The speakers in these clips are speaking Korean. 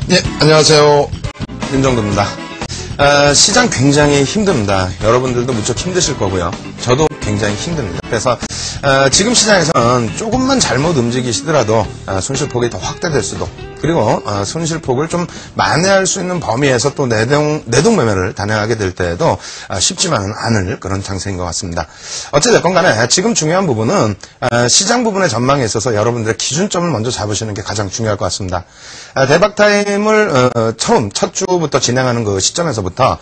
네, 안녕하세요. 윤정도입니다. 시장 굉장히 힘듭니다. 여러분들도 무척 힘드실 거고요. 저도 굉장히 힘듭니다. 그래서 지금 시장에서는 조금만 잘못 움직이시더라도 손실폭이 더 확대될 수도, 그리고 손실폭을 좀 만회할 수 있는 범위에서 또 내동 매매를 단행하게 될 때에도 쉽지만은 않을 그런 장세인 것 같습니다. 어찌됐건 간에 지금 중요한 부분은 시장 부분의 전망에 있어서 여러분들의 기준점을 먼저 잡으시는 게 가장 중요할 것 같습니다. 대박타임을 첫 주부터 진행하는 그 시점에서부터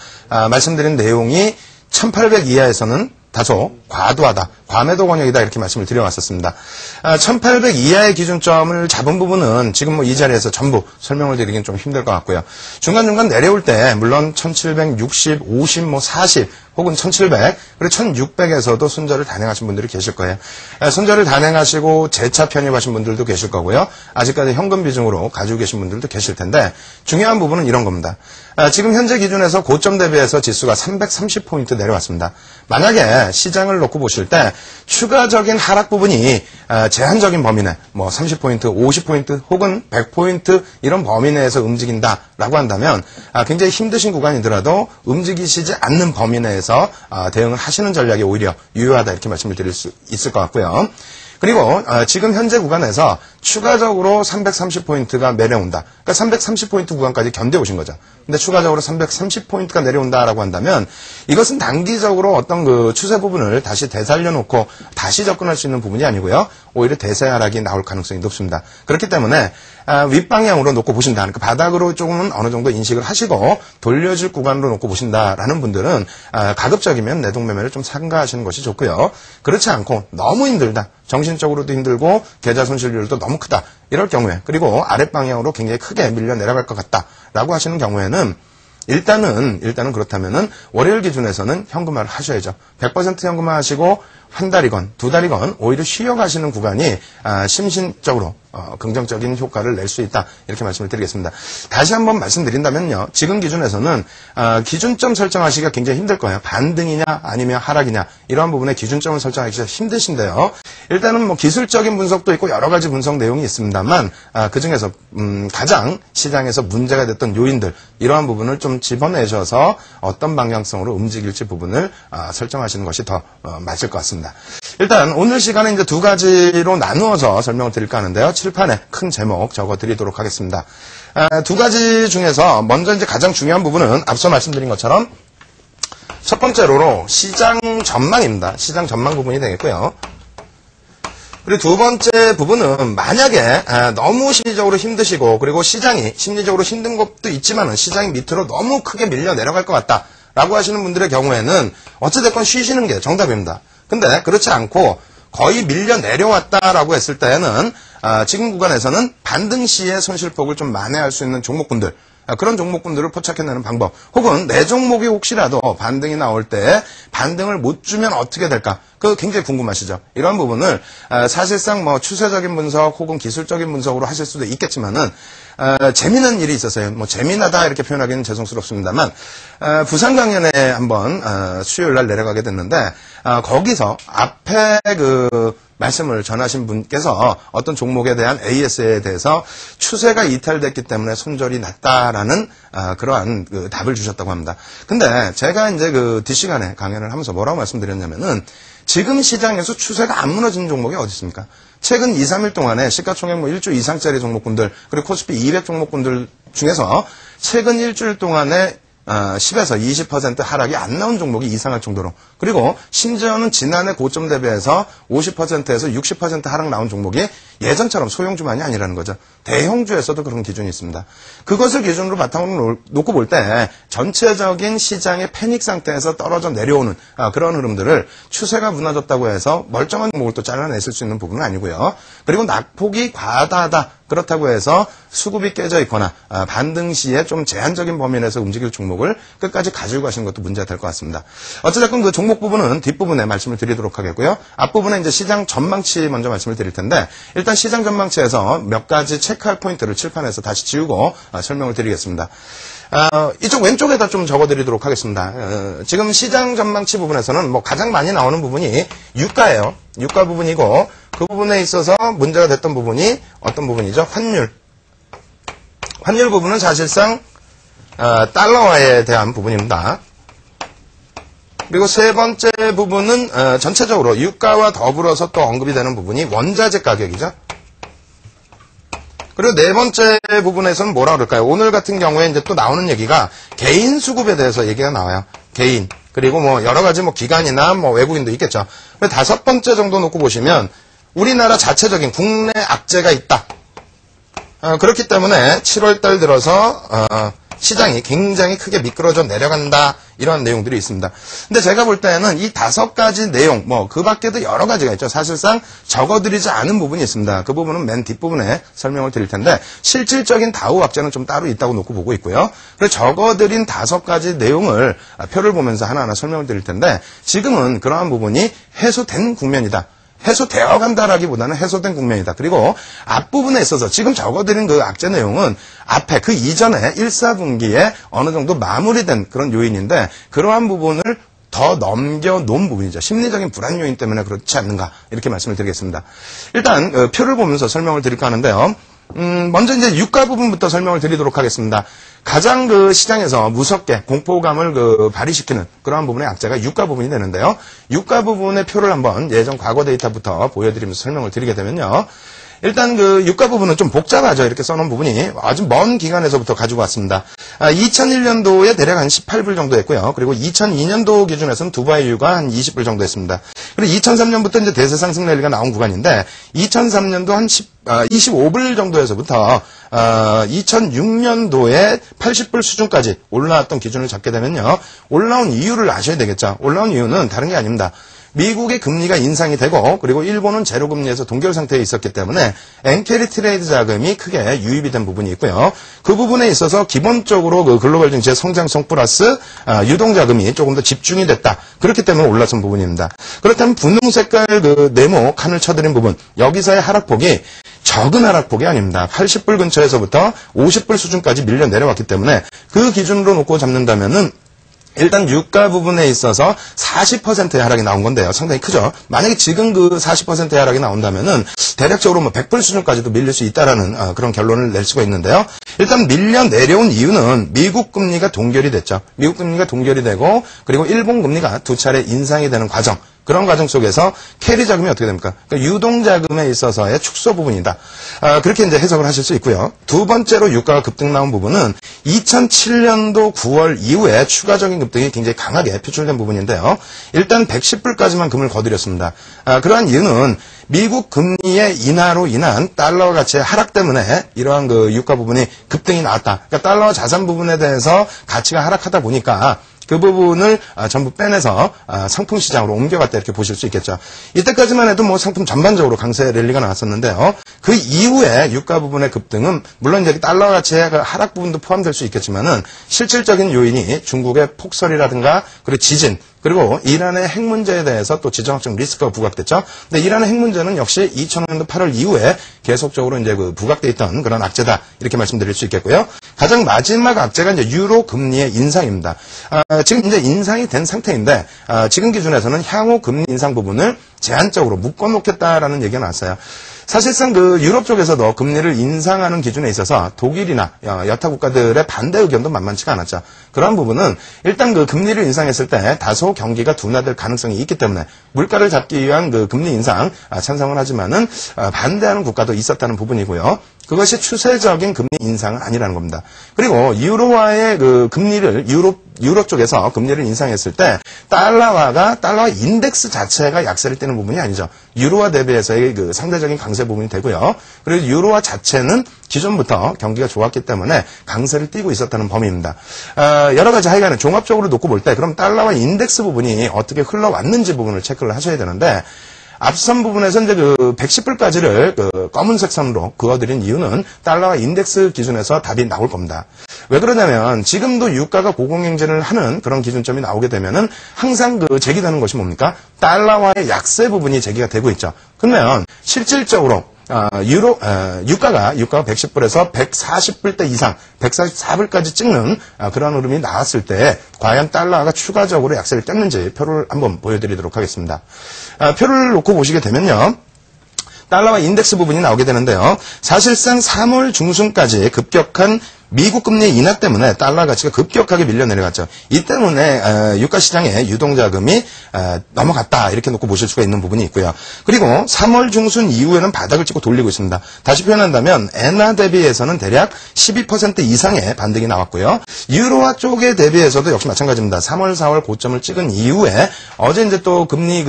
말씀드린 내용이 1800 이하에서는 다소 과도하다, 과매도 권역이다, 이렇게 말씀을 드려왔었습니다. 1800 이하의 기준점을 잡은 부분은 지금 뭐 이 자리에서 전부 설명을 드리긴 좀 힘들 것 같고요. 중간중간 내려올 때 물론 1760, 50, 뭐 40 혹은 1700, 그리고 1600에서도 손절을 단행하신 분들이 계실 거예요. 손절을 단행하시고 재차 편입하신 분들도 계실 거고요. 아직까지 현금 비중으로 가지고 계신 분들도 계실 텐데, 중요한 부분은 이런 겁니다. 지금 현재 기준에서 고점 대비해서 지수가 330포인트 내려왔습니다. 만약에 시장을 놓고 보실 때 추가적인 하락 부분이 제한적인 범위 내, 뭐 30포인트, 50포인트 혹은 100포인트 이런 범위 내에서 움직인다라고 한다면 굉장히 힘드신 구간이더라도 움직이시지 않는 범위 내에서 대응을 하시는 전략이 오히려 유효하다, 이렇게 말씀을 드릴 수 있을 것 같고요. 그리고 지금 현재 구간에서 추가적으로 330포인트가 내려온다. 그러니까 330포인트 구간까지 견뎌오신 거죠. 근데 추가적으로 330포인트가 내려온다라고 한다면 이것은 단기적으로 어떤 그 추세 부분을 다시 되살려놓고 다시 접근할 수 있는 부분이 아니고요. 오히려 대세 하락이 나올 가능성이 높습니다. 그렇기 때문에 윗방향으로 놓고 보신다. 그러니까 바닥으로 조금은 어느 정도 인식을 하시고 돌려줄 구간으로 놓고 보신다라는 분들은 가급적이면 내동매매를 좀 삼가하시는 것이 좋고요. 그렇지 않고 너무 힘들다, 정신적으로도 힘들고 계좌 손실률도 너무 크다, 이럴 경우에, 그리고 아랫방향으로 굉장히 크게 밀려 내려갈 것 같다라고 하시는 경우에는 일단은 그렇다면은 월요일 기준에서는 현금화를 하셔야죠. 100% 현금화 하시고 한 달이건 두 달이건 오히려 쉬어가시는 구간이 심신적으로 긍정적인 효과를 낼 수 있다, 이렇게 말씀을 드리겠습니다. 다시 한번 말씀드린다면요, 지금 기준에서는 기준점 설정하시기가 굉장히 힘들 거예요. 반등이냐 아니면 하락이냐, 이러한 부분에 기준점을 설정하기가 힘드신데요. 일단은 뭐 기술적인 분석도 있고 여러 가지 분석 내용이 있습니다만 그 중에서 가장 시장에서 문제가 됐던 요인들, 이러한 부분을 좀 집어내셔서 어떤 방향성으로 움직일지 부분을 설정하시는 것이 더 맞을 것 같습니다. 일단 오늘 시간에 이제 두 가지로 나누어서 설명을 드릴까 하는데요. 칠판에 큰 제목 적어 드리도록 하겠습니다. 두 가지 중에서 먼저 이제 가장 중요한 부분은 앞서 말씀드린 것처럼 첫 번째로 시장 전망입니다. 시장 전망 부분이 되겠고요. 그리고 두 번째 부분은 만약에 너무 심리적으로 힘드시고, 그리고 시장이 심리적으로 힘든 것도 있지만은 시장이 밑으로 너무 크게 밀려 내려갈 것 같다라고 하시는 분들의 경우에는 어찌됐건 쉬시는 게 정답입니다. 근데 그렇지 않고 거의 밀려 내려왔다라고 했을 때는 지금 구간에서는 반등 시에 손실폭을 좀 만회할 수 있는 종목군들, 그런 종목군들을 포착해내는 방법, 혹은 내 종목이 혹시라도 반등이 나올 때 반등을 못 주면 어떻게 될까, 그거 굉장히 궁금하시죠. 이런 부분을 사실상 뭐 추세적인 분석 혹은 기술적인 분석으로 하실 수도 있겠지만은 재미난 일이 있었어요. 뭐 재미나다 이렇게 표현하기는 죄송스럽습니다만 부산 강연에 한번 수요일 날 내려가게 됐는데 거기서 앞에 그 말씀을 전하신 분께서 어떤 종목에 대한 AS에 대해서 추세가 이탈됐기 때문에 손절이 났다라는 그러한 그 답을 주셨다고 합니다. 근데 제가 이제 그 뒷시간에 강연을 하면서 뭐라고 말씀드렸냐면은 지금 시장에서 추세가 안 무너지는 종목이 어디 있습니까? 최근 2, 3일 동안에 시가총액 뭐 1조 이상짜리 종목군들, 그리고 코스피 200 종목군들 중에서 최근 일주일 동안에 10에서 20% 하락이 안 나온 종목이 이상할 정도로, 그리고 심지어는 지난해 고점 대비해서 50%에서 60% 하락 나온 종목이 예전처럼 소형주만이 아니라는 거죠. 대형주에서도 그런 기준이 있습니다. 그것을 기준으로 바탕으로 놓고 볼 때 전체적인 시장의 패닉 상태에서 떨어져 내려오는 그런 흐름들을 추세가 무너졌다고 해서 멀쩡한 종목을 또 잘라냈을 수 있는 부분은 아니고요. 그리고 낙폭이 과다하다, 그렇다고 해서 수급이 깨져 있거나 반등 시에 좀 제한적인 범위 내에서 움직일 종목을 끝까지 가지고 가시는 것도 문제가 될 것 같습니다. 어쨌든 그 종목 부분은 뒷부분에 말씀을 드리도록 하겠고요. 앞부분에 이제 시장 전망치 먼저 말씀을 드릴 텐데, 일단 시장 전망치에서 몇 가지 체크할 포인트를 칠판에서 다시 지우고 설명을 드리겠습니다. 이쪽 왼쪽에다 좀 적어드리도록 하겠습니다. 지금 시장 전망치 부분에서는 뭐 가장 많이 나오는 부분이 유가예요. 유가 부분이고, 그 부분에 있어서 문제가 됐던 부분이 어떤 부분이죠? 환율. 환율 부분은 사실상 달러화에 대한 부분입니다. 그리고 세 번째 부분은 전체적으로 유가와 더불어서 또 언급이 되는 부분이 원자재 가격이죠. 그리고 네 번째 부분에서는 뭐라 그럴까요? 오늘 같은 경우에 이제 또 나오는 얘기가 개인 수급에 대해서 얘기가 나와요. 개인. 그리고 뭐 여러 가지 뭐 기관이나 뭐 외국인도 있겠죠. 다섯 번째 정도 놓고 보시면 우리나라 자체적인 국내 악재가 있다. 그렇기 때문에 7월달 들어서 시장이 굉장히 크게 미끄러져 내려간다. 이런 내용들이 있습니다. 근데 제가 볼 때는 이 다섯 가지 내용, 뭐 그 밖에도 여러 가지가 있죠. 사실상 적어드리지 않은 부분이 있습니다. 그 부분은 맨 뒷부분에 설명을 드릴 텐데 실질적인 다우 악재는 좀 따로 있다고 놓고 보고 있고요. 그래서 적어드린 다섯 가지 내용을 표를 보면서 하나하나 설명을 드릴 텐데 지금은 그러한 부분이 해소된 국면이다. 해소되어 간다라기보다는 해소된 국면이다. 그리고 앞부분에 있어서 지금 적어드린 그 악재 내용은 앞에 그 이전에 1, 4분기에 어느 정도 마무리된 그런 요인인데 그러한 부분을 더 넘겨놓은 부분이죠. 심리적인 불안 요인 때문에 그렇지 않는가 이렇게 말씀을 드리겠습니다. 일단 표를 보면서 설명을 드릴까 하는데요. 먼저 이제 유가 부분부터 설명을 드리도록 하겠습니다. 가장 그 시장에서 무섭게 공포감을 발휘시키는 그러한 부분의 악재가 유가 부분이 되는데요. 유가 부분의 표를 한번 예전 과거 데이터부터 보여드리면서 설명을 드리게 되면요. 일단 그 유가 부분은 좀 복잡하죠. 이렇게 써놓은 부분이 아주 먼 기간에서부터 가지고 왔습니다. 2001년도에 대략 한 18불 정도 했고요. 그리고 2002년도 기준에서는 두바이 유가 한 20불 정도 했습니다. 그리고 2003년부터 이제 대세 상승 랠리가 나온 구간인데 2003년도 한 25불 정도에서부터 2006년도에 80불 수준까지 올라왔던 기준을 잡게 되면요. 올라온 이유를 아셔야 되겠죠. 올라온 이유는 다른 게 아닙니다. 미국의 금리가 인상이 되고 그리고 일본은 제로금리에서 동결 상태에 있었기 때문에 엔캐리 트레이드 자금이 크게 유입이 된 부분이 있고요. 그 부분에 있어서 기본적으로 그 글로벌 증시의 성장성 플러스 유동 자금이 조금 더 집중이 됐다. 그렇기 때문에 올라선 부분입니다. 그렇다면 분홍 색깔 그 네모 칸을 쳐드린 부분 여기서의 하락폭이 적은 하락폭이 아닙니다. 80불 근처에서부터 50불 수준까지 밀려 내려왔기 때문에 그 기준으로 놓고 잡는다면은 일단 유가 부분에 있어서 40%의 하락이 나온 건데요. 상당히 크죠. 만약에 지금 그 40%의 하락이 나온다면은 대략적으로 뭐 100불 수준까지도 밀릴 수 있다라는 그런 결론을 낼 수가 있는데요. 일단 밀려 내려온 이유는 미국 금리가 동결이 됐죠. 미국 금리가 동결이 되고 그리고 일본 금리가 두 차례 인상이 되는 과정. 그런 과정 속에서 캐리 자금이 어떻게 됩니까? 그러니까 유동 자금에 있어서의 축소 부분이다. 그렇게 이제 해석을 하실 수 있고요. 두 번째로 유가가 급등 나온 부분은 2007년도 9월 이후에 추가적인 급등이 굉장히 강하게 표출된 부분인데요. 일단 110불까지만 금을 거드렸습니다. 그러한 이유는 미국 금리의 인하로 인한 달러 가치의 하락 때문에 이러한 그 유가 부분이 급등이 나왔다. 그러니까 달러 자산 부분에 대해서 가치가 하락하다 보니까 그 부분을 전부 빼내서 상품 시장으로 옮겨갔다 이렇게 보실 수 있겠죠. 이때까지만 해도 뭐 상품 전반적으로 강세 랠리가 나왔었는데요. 그 이후에 유가 부분의 급등은 물론 이제 달러 가치의 하락 부분도 포함될 수 있겠지만은 실질적인 요인이 중국의 폭설이라든가 그리고 지진 그리고 이란의 핵 문제에 대해서 또 지정학적 리스크가 부각됐죠. 근데 이란의 핵 문제는 역시 2005년도 8월 이후에 계속적으로 이제 그 부각돼 있던 그런 악재다 이렇게 말씀드릴 수 있겠고요. 가장 마지막 악재가 이제 유로 금리의 인상입니다. 지금 이제 인상이 된 상태인데 지금 기준에서는 향후 금리 인상 부분을 제한적으로 묶어놓겠다라는 얘기가 나왔어요. 사실상 그 유럽 쪽에서도 금리를 인상하는 기준에 있어서 독일이나 여타 국가들의 반대 의견도 만만치가 않았죠. 그런 부분은 일단 그 금리를 인상했을 때 다소 경기가 둔화될 가능성이 있기 때문에 물가를 잡기 위한 그 금리 인상 찬성을 하지만은 반대하는 국가도 있었다는 부분이고요. 그것이 추세적인 금리 인상은 아니라는 겁니다. 그리고 유로화의 그 금리를 유럽 쪽에서 금리를 인상했을 때 달러화 인덱스 자체가 약세를 띠는 부분이 아니죠. 유로화 대비해서의 그 상대적인 강세 부분이 되고요. 그리고 유로화 자체는 기존부터 경기가 좋았기 때문에 강세를 띠고 있었다는 범위입니다. 여러 가지 하여간에 종합적으로 놓고 볼 때 그럼 달러화 인덱스 부분이 어떻게 흘러왔는지 부분을 체크를 하셔야 되는데 앞선 부분에서 이제 그 110불까지를 그 검은색 선으로 그어드린 이유는 달러와 인덱스 기준에서 답이 나올 겁니다. 왜 그러냐면 지금도 유가가 고공행진을 하는 그런 기준점이 나오게 되면은 항상 그 제기되는 것이 뭡니까? 달러와의 약세 부분이 제기가 되고 있죠. 그러면 실질적으로 유가가 110불에서 140불대 이상, 144불까지 찍는 그런 흐름이 나왔을 때 과연 달러가 추가적으로 약세를 뗐는지 표를 한번 보여드리도록 하겠습니다. 표를 놓고 보시게 되면요. 달러와 인덱스 부분이 나오게 되는데요. 사실상 3월 중순까지 급격한 미국 금리 인하 때문에 달러 가치가 급격하게 밀려 내려갔죠. 이 때문에 유가 시장에 유동자금이 넘어갔다 이렇게 놓고 보실 수가 있는 부분이 있고요. 그리고 3월 중순 이후에는 바닥을 찍고 돌리고 있습니다. 다시 표현한다면 엔화 대비해서는 대략 12% 이상의 반등이 나왔고요. 유로화 쪽에 대비해서도 역시 마찬가지입니다. 3월, 4월 고점을 찍은 이후에 어제 이제 또 금리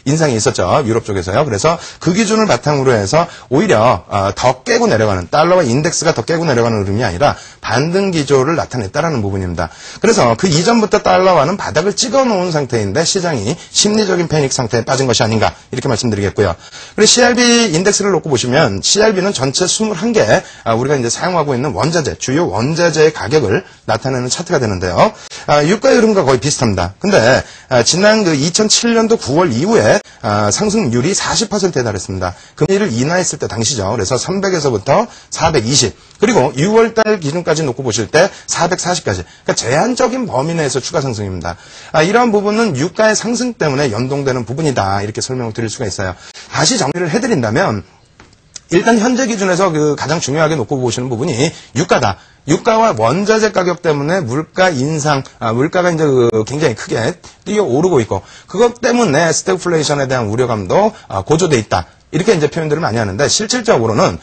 인상이 있었죠. 유럽 쪽에서요. 그래서 그 기준을 바탕으로 해서 오히려 더 깨고 내려가는 달러와 인덱스가 더 깨고 내려가는 흐름이 아니라 반등 기조를 나타냈다라는 부분입니다. 그래서 그 이전부터 달러와는 바닥을 찍어 놓은 상태인데 시장이 심리적인 패닉 상태에 빠진 것이 아닌가 이렇게 말씀드리겠고요. 그리고 CRB 인덱스를 놓고 보시면 CRB는 전체 21개 우리가 이제 사용하고 있는 원자재, 주요 원자재의 가격을 나타내는 차트가 되는데요. 유가 흐름과 거의 비슷합니다. 근데 지난 그 2007년도 9월 이후에 상승률이 40%에 달했습니다. 금리를 인하했을 때 당시죠. 그래서 300에서부터 420 그리고 6월달 기준까지 놓고 보실 때 440까지 그러니까 제한적인 범위 내에서 추가 상승입니다. 이러한 부분은 유가의 상승 때문에 연동되는 부분이다 이렇게 설명을 드릴 수가 있어요. 다시 정리를 해드린다면 일단 현재 기준에서 그 가장 중요하게 놓고 보시는 부분이 유가다. 유가와 원자재 가격 때문에 물가 인상, 물가가 이제 굉장히 크게 뛰어오르고 있고 그것 때문에 스태그플레이션에 대한 우려감도 고조돼 있다. 이렇게 이제 표현들을 많이 하는데 실질적으로는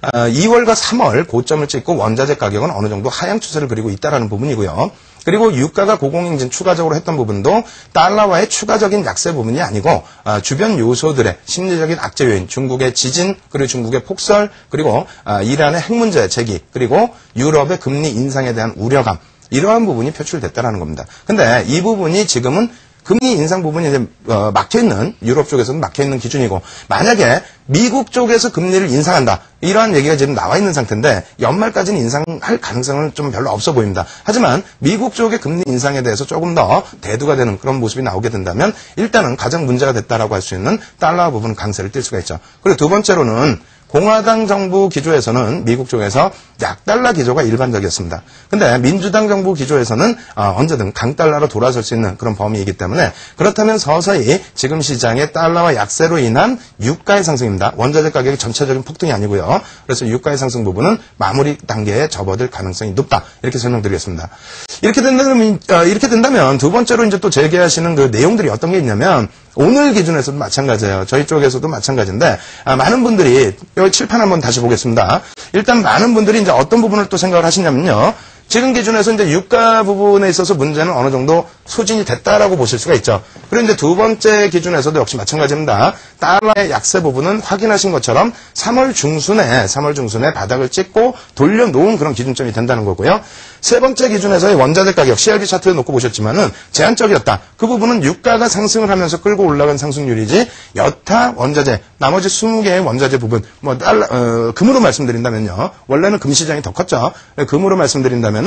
2월과 3월 고점을 찍고 원자재 가격은 어느 정도 하향 추세를 그리고 있다라는 부분이고요. 그리고 유가가 고공행진 추가적으로 했던 부분도 달러와의 추가적인 약세 부분이 아니고 주변 요소들의 심리적인 악재 요인, 중국의 지진, 그리고 중국의 폭설, 그리고 이란의 핵 문제 제기, 그리고 유럽의 금리 인상에 대한 우려감 이러한 부분이 표출됐다라는 겁니다. 근데 이 부분이 지금은 금리 인상 부분이 이제 막혀있는 유럽 쪽에서는 막혀있는 기준이고 만약에 미국 쪽에서 금리를 인상한다 이러한 얘기가 지금 나와 있는 상태인데 연말까지는 인상할 가능성은 좀 별로 없어 보입니다. 하지만 미국 쪽의 금리 인상에 대해서 조금 더 대두가 되는 그런 모습이 나오게 된다면 일단은 가장 문제가 됐다라고 할 수 있는 달러 부분 강세를 띌 수가 있죠. 그리고 두 번째로는 공화당 정부 기조에서는 미국 쪽에서 약달러 기조가 일반적이었습니다. 근데 민주당 정부 기조에서는 언제든 강달러로 돌아설 수 있는 그런 범위이기 때문에 그렇다면 서서히 지금 시장의 달러와 약세로 인한 유가의 상승입니다. 원자재 가격의 전체적인 폭등이 아니고요. 그래서 유가의 상승 부분은 마무리 단계에 접어들 가능성이 높다. 이렇게 설명드리겠습니다. 이렇게 된다면 두 번째로 이제 또 제기하시는 그 내용들이 어떤 게 있냐면 오늘 기준에서도 마찬가지예요. 저희 쪽에서도 마찬가지인데 많은 분들이 여기 칠판 한번 다시 보겠습니다. 일단 많은 분들이 이제 어떤 부분을 또 생각을 하시냐면요. 지금 기준에서 이제 유가 부분에 있어서 문제는 어느 정도 소진이 됐다라고 보실 수가 있죠. 그리고 이제 두 번째 기준에서도 역시 마찬가지입니다. 달러의 약세 부분은 확인하신 것처럼 3월 중순에 바닥을 찍고 돌려놓은 그런 기준점이 된다는 거고요. 세 번째 기준에서의 원자재 가격, CRB 차트를 놓고 보셨지만은 제한적이었다. 그 부분은 유가가 상승을 하면서 끌고 올라간 상승률이지 여타 원자재, 나머지 20개의 원자재 부분, 금으로 말씀드린다면요. 원래는 금 시장이 더 컸죠. 금으로 말씀드린다면은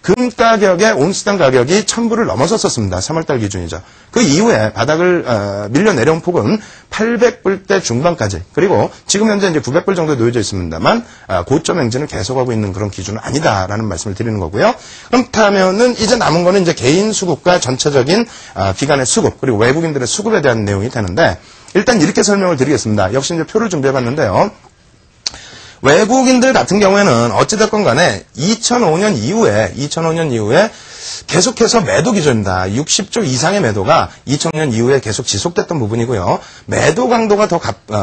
금 가격의 온스당 가격이 1000불을 넘어섰었습니다. 3월달 기준이죠. 그 이후에 바닥을 밀려 내려온 폭은 800불대 중반까지 그리고 지금 현재 이제 900불 정도에 놓여져 있습니다만 고점 행진을 계속하고 있는 그런 기준은 아니다라는 말씀을 드리는 거고요. 그렇다면은 이제 남은 거는 이제 개인 수급과 전체적인 기관의 수급 그리고 외국인들의 수급에 대한 내용이 되는데 일단 이렇게 설명을 드리겠습니다. 역시 이제 표를 준비해봤는데요. 외국인들 같은 경우에는 어찌됐건 간에 2005년 이후에 계속해서 매도 기조입니다. 60조 이상의 매도가 2000년 이후에 계속 지속됐던 부분이고요. 매도 강도가 더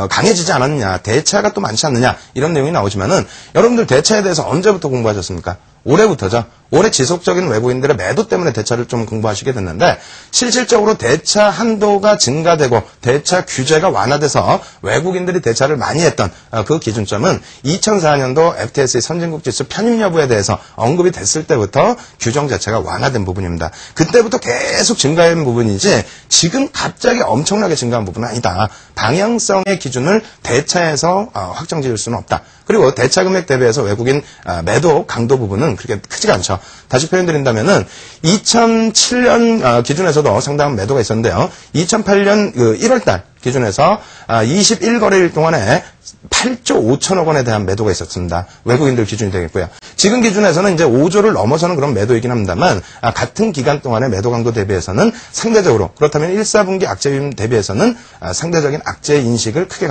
강해지지 않았느냐, 대차가 또 많지 않느냐 이런 내용이 나오지만은 여러분들 대차에 대해서 언제부터 공부하셨습니까? 올해부터죠. 올해 지속적인 외국인들의 매도 때문에 대차를 좀 공부하시게 됐는데 실질적으로 대차 한도가 증가되고 대차 규제가 완화돼서 외국인들이 대차를 많이 했던 그 기준점은 2004년도 FTSE 선진국 지수 편입 여부에 대해서 언급이 됐을 때부터 규정 자체가 완화된 부분입니다. 그때부터 계속 증가한 부분이지 지금 갑자기 엄청나게 증가한 부분은 아니다. 방향성의 기준을 대차에서 확정 지을 수는 없다. 그리고 대차 금액 대비해서 외국인 매도 강도 부분은 그렇게 크지가 않죠. 다시 표현드린다면은 2007년 기준에서도 상당한 매도가 있었는데요. 2008년 1월달 기준에서 21거래일 동안에 8조 5천억 원에 대한 매도가 있었습니다. 외국인들 기준이 되겠고요. 지금 기준에서는 이제 5조를 넘어서는 그런 매도이긴 합니다만 같은 기간 동안의 매도 강도 대비해서는 상대적으로 그렇다면 1, 4분기 악재 유임 대비해서는 상대적인 악재 인식을 크게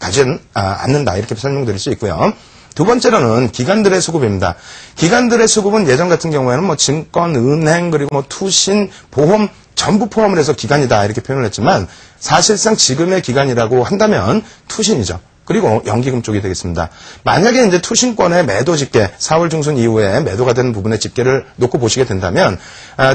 가지 않는다. 이렇게 설명드릴 수 있고요. 두 번째로는 기관들의 수급입니다. 기관들의 수급은 예전 같은 경우에는 뭐 증권, 은행, 그리고 뭐 투신, 보험 전부 포함을 해서 기관이다 이렇게 표현을 했지만 사실상 지금의 기관이라고 한다면 투신이죠. 그리고 연기금 쪽이 되겠습니다. 만약에 이제 투신권의 매도 집계, 4월 중순 이후에 매도가 된 부분의 집계를 놓고 보시게 된다면,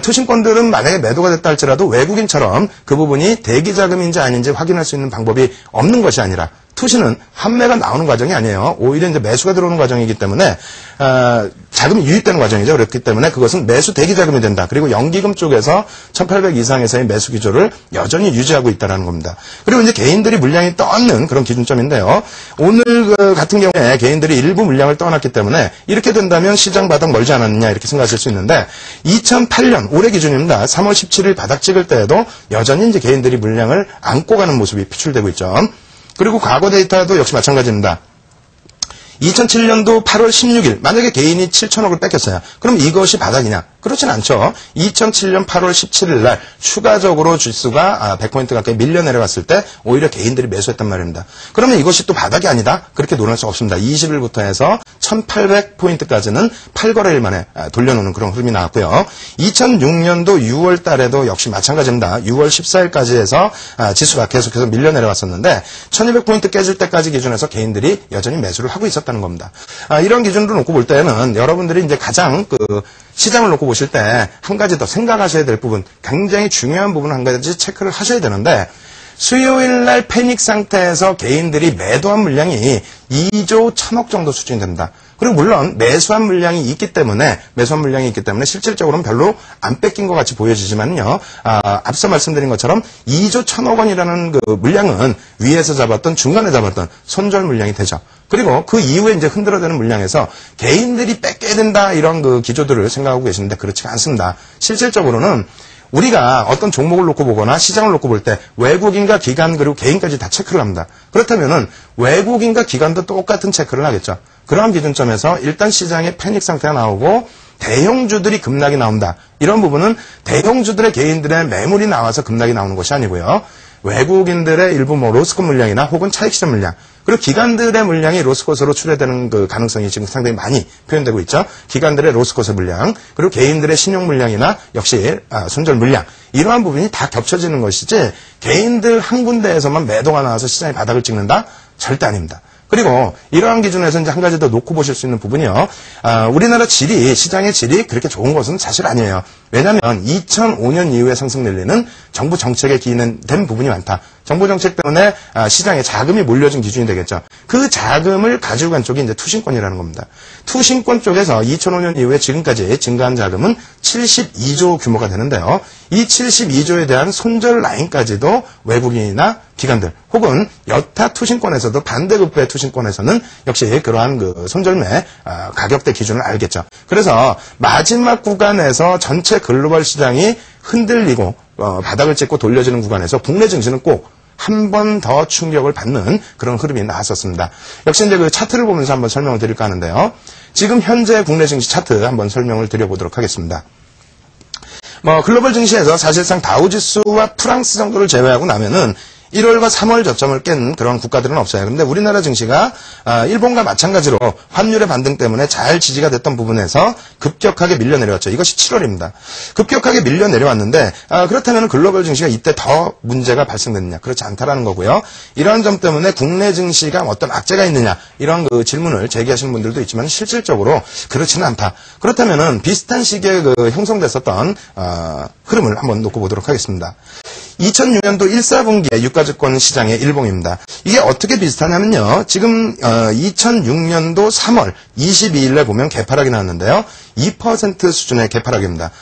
투신권들은 만약에 매도가 됐다 할지라도 외국인처럼 그 부분이 대기자금인지 아닌지 확인할 수 있는 방법이 없는 것이 아니라, 투신은 판매가 나오는 과정이 아니에요. 오히려 이제 매수가 들어오는 과정이기 때문에 자금이 유입되는 과정이죠. 그렇기 때문에 그것은 매수 대기 자금이 된다. 그리고 연기금 쪽에서 1,800 이상에서의 매수 기조를 여전히 유지하고 있다는 겁니다. 그리고 이제 개인들이 물량이 떠안는 그런 기준점인데요. 오늘 같은 경우에 개인들이 일부 물량을 떠안았기 때문에 이렇게 된다면 시장 바닥 멀지 않았느냐 이렇게 생각하실 수 있는데 2008년 올해 기준입니다. 3월 17일 바닥 찍을 때에도 여전히 이제 개인들이 물량을 안고 가는 모습이 표출되고 있죠. 그리고 과거 데이터도 역시 마찬가지입니다. 2007년도 8월 16일 만약에 개인이 7천억을 뺏겼어요. 그럼 이것이 바닥이냐? 그렇진 않죠. 2007년 8월 17일 날 추가적으로 지수가 100포인트 가까이 밀려 내려갔을 때 오히려 개인들이 매수했단 말입니다. 그러면 이것이 또 바닥이 아니다? 그렇게 논할 수 없습니다. 20일부터 해서 1800포인트까지는 8거래일 만에 돌려놓는 그런 흐름이 나왔고요. 2006년도 6월 달에도 역시 마찬가지입니다. 6월 14일까지 해서 지수가 계속해서 밀려 내려갔었는데 1200포인트 깨질 때까지 기준에서 개인들이 여전히 매수를 하고 있었다는 겁니다. 이런 기준으로 놓고 볼 때는 여러분들이 이제 가장 시장을 놓고 보실 때 한 가지 더 생각하셔야 될 부분, 굉장히 중요한 부분 한 가지 체크를 하셔야 되는데 수요일 날 패닉 상태에서 개인들이 매도한 물량이 2조 1000억 정도 수준이 됩니다. 그리고 물론 매수한 물량이 있기 때문에 실질적으로는 별로 안 뺏긴 것 같이 보여지지만요. 앞서 말씀드린 것처럼 2조 1000억 원이라는 그 물량은 위에서 잡았던 중간에 잡았던 손절 물량이 되죠. 그리고 그 이후에 이제 흔들어대는 물량에서 개인들이 뺏겨야 된다 이런 그 기조들을 생각하고 계시는데 그렇지가 않습니다. 실질적으로는 우리가 어떤 종목을 놓고 보거나 시장을 놓고 볼 때 외국인과 기관 그리고 개인까지 다 체크를 합니다. 그렇다면은 외국인과 기관도 똑같은 체크를 하겠죠. 그러한 기준점에서 일단 시장에 패닉 상태가 나오고 대형주들이 급락이 나온다. 이런 부분은 대형주들의 개인들의 매물이 나와서 급락이 나오는 것이 아니고요. 외국인들의 일부 뭐 로스컷 물량이나 혹은 차익실현 물량 그리고 기관들의 물량이 로스컷으로 출회되는 그 가능성이 지금 상당히 많이 표현되고 있죠. 기관들의 로스컷의 물량 그리고 개인들의 신용 물량이나 역시 손절 물량 이러한 부분이 다 겹쳐지는 것이지 개인들 한 군데에서만 매도가 나와서 시장이 바닥을 찍는다? 절대 아닙니다. 그리고 이러한 기준에서 이제 한 가지 더 놓고 보실 수 있는 부분이요. 우리나라 시장의 질이 그렇게 좋은 것은 사실 아니에요. 왜냐하면 2005년 이후에 상승 랠리는 정부 정책에 기인된 부분이 많다. 정부 정책 때문에 시장에 자금이 몰려진 기준이 되겠죠. 그 자금을 가지고 간 쪽이 이제 투신권이라는 겁니다. 투신권 쪽에서 2005년 이후에 지금까지 증가한 자금은 72조 규모가 되는데요. 이 72조에 대한 손절 라인까지도 외국인이나 기관들 혹은 여타 투신권에서도 반대급부의 투신권에서는 역시 그러한 그 손절매 가격대 기준을 알겠죠. 그래서 마지막 구간에서 전체 글로벌 시장이 흔들리고 바닥을 찍고 돌려지는 구간에서 국내 증시는 꼭 한 번 더 충격을 받는 그런 흐름이 나왔었습니다. 역시 이제 그 차트를 보면서 한번 설명을 드릴까 하는데요. 지금 현재 국내 증시 차트 한번 설명을 드려보도록 하겠습니다. 글로벌 증시에서 사실상 다우지수와 프랑스 정도를 제외하고 나면은 1월과 3월 저점을 깬 그런 국가들은 없어요. 그런데 우리나라 증시가 일본과 마찬가지로 환율의 반등 때문에 잘 지지가 됐던 부분에서 급격하게 밀려 내려왔죠. 이것이 7월입니다. 급격하게 밀려 내려왔는데 그렇다면 글로벌 증시가 이때 더 문제가 발생됐느냐? 그렇지 않다라는 거고요. 이러한 점 때문에 국내 증시가 어떤 악재가 있느냐? 이런 그 질문을 제기하시는 분들도 있지만 실질적으로 그렇지는 않다. 그렇다면은 비슷한 시기에 그 형성됐었던 흐름을 한번 놓고 보도록 하겠습니다. 2006년도 1사분기의 유가증권 시장의 일봉입니다. 이게 어떻게 비슷하냐면요. 지금 2006년도 3월 22일에 보면 개파락이 나왔는데요. 2% 수준의 개파락입니다.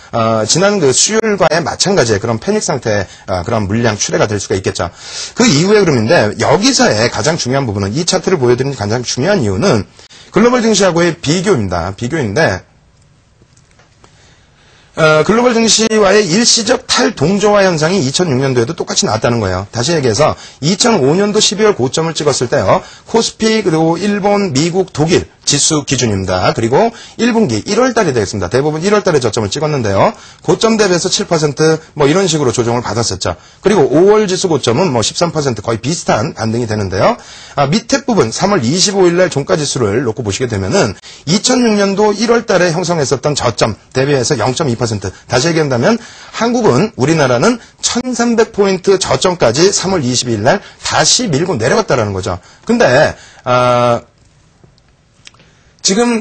지난 그 수요일과의 마찬가지의 그런 패닉 상태의 그런 물량 출회가 될 수가 있겠죠. 그 이후의 흐름인데 여기서의 가장 중요한 부분은 이 차트를 보여드리는 가장 중요한 이유는 글로벌 증시하고의 비교입니다. 비교인데 글로벌 증시와의 일시적 탈동조화 현상이 2006년도에도 똑같이 나왔다는 거예요. 다시 얘기해서 2005년도 12월 고점을 찍었을 때요. 코스피 그리고 일본, 미국, 독일 지수 기준입니다. 그리고 1분기 1월달이 되겠습니다. 대부분 1월달에 저점을 찍었는데요. 고점 대비해서 7% 뭐 이런 식으로 조정을 받았었죠. 그리고 5월 지수 고점은 뭐 13% 거의 비슷한 반등이 되는데요. 밑에 부분 3월 25일날 종가지수를 놓고 보시게 되면은 2006년도 1월달에 형성했었던 저점 대비해서 0.2% 다시 얘기한다면 한국은 우리나라는 1300포인트 저점까지 3월 22일날 다시 밀고 내려갔다라는 거죠. 근데 지금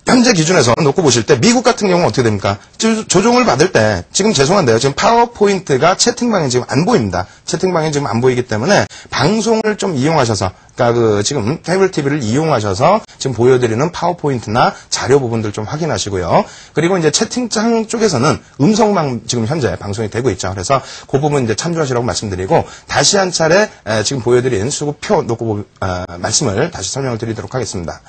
현재 기준에서 놓고 보실 때 미국 같은 경우는 어떻게 됩니까? 조종을 받을 때 지금 죄송한데요. 지금 파워포인트가 채팅방에 지금 안 보입니다. 채팅방에 지금 안 보이기 때문에 방송을 좀 이용하셔서 그러니까 지금 케이블 TV를 이용하셔서 지금 보여드리는 파워포인트나 자료 부분들 좀 확인하시고요. 그리고 이제 채팅창 쪽에서는 음성만 지금 현재 방송이 되고 있죠. 그래서 그 부분 이제 참조하시라고 말씀드리고 다시 한 차례 지금 보여드린 수급표 놓고 말씀을 다시 설명을 드리도록 하겠습니다.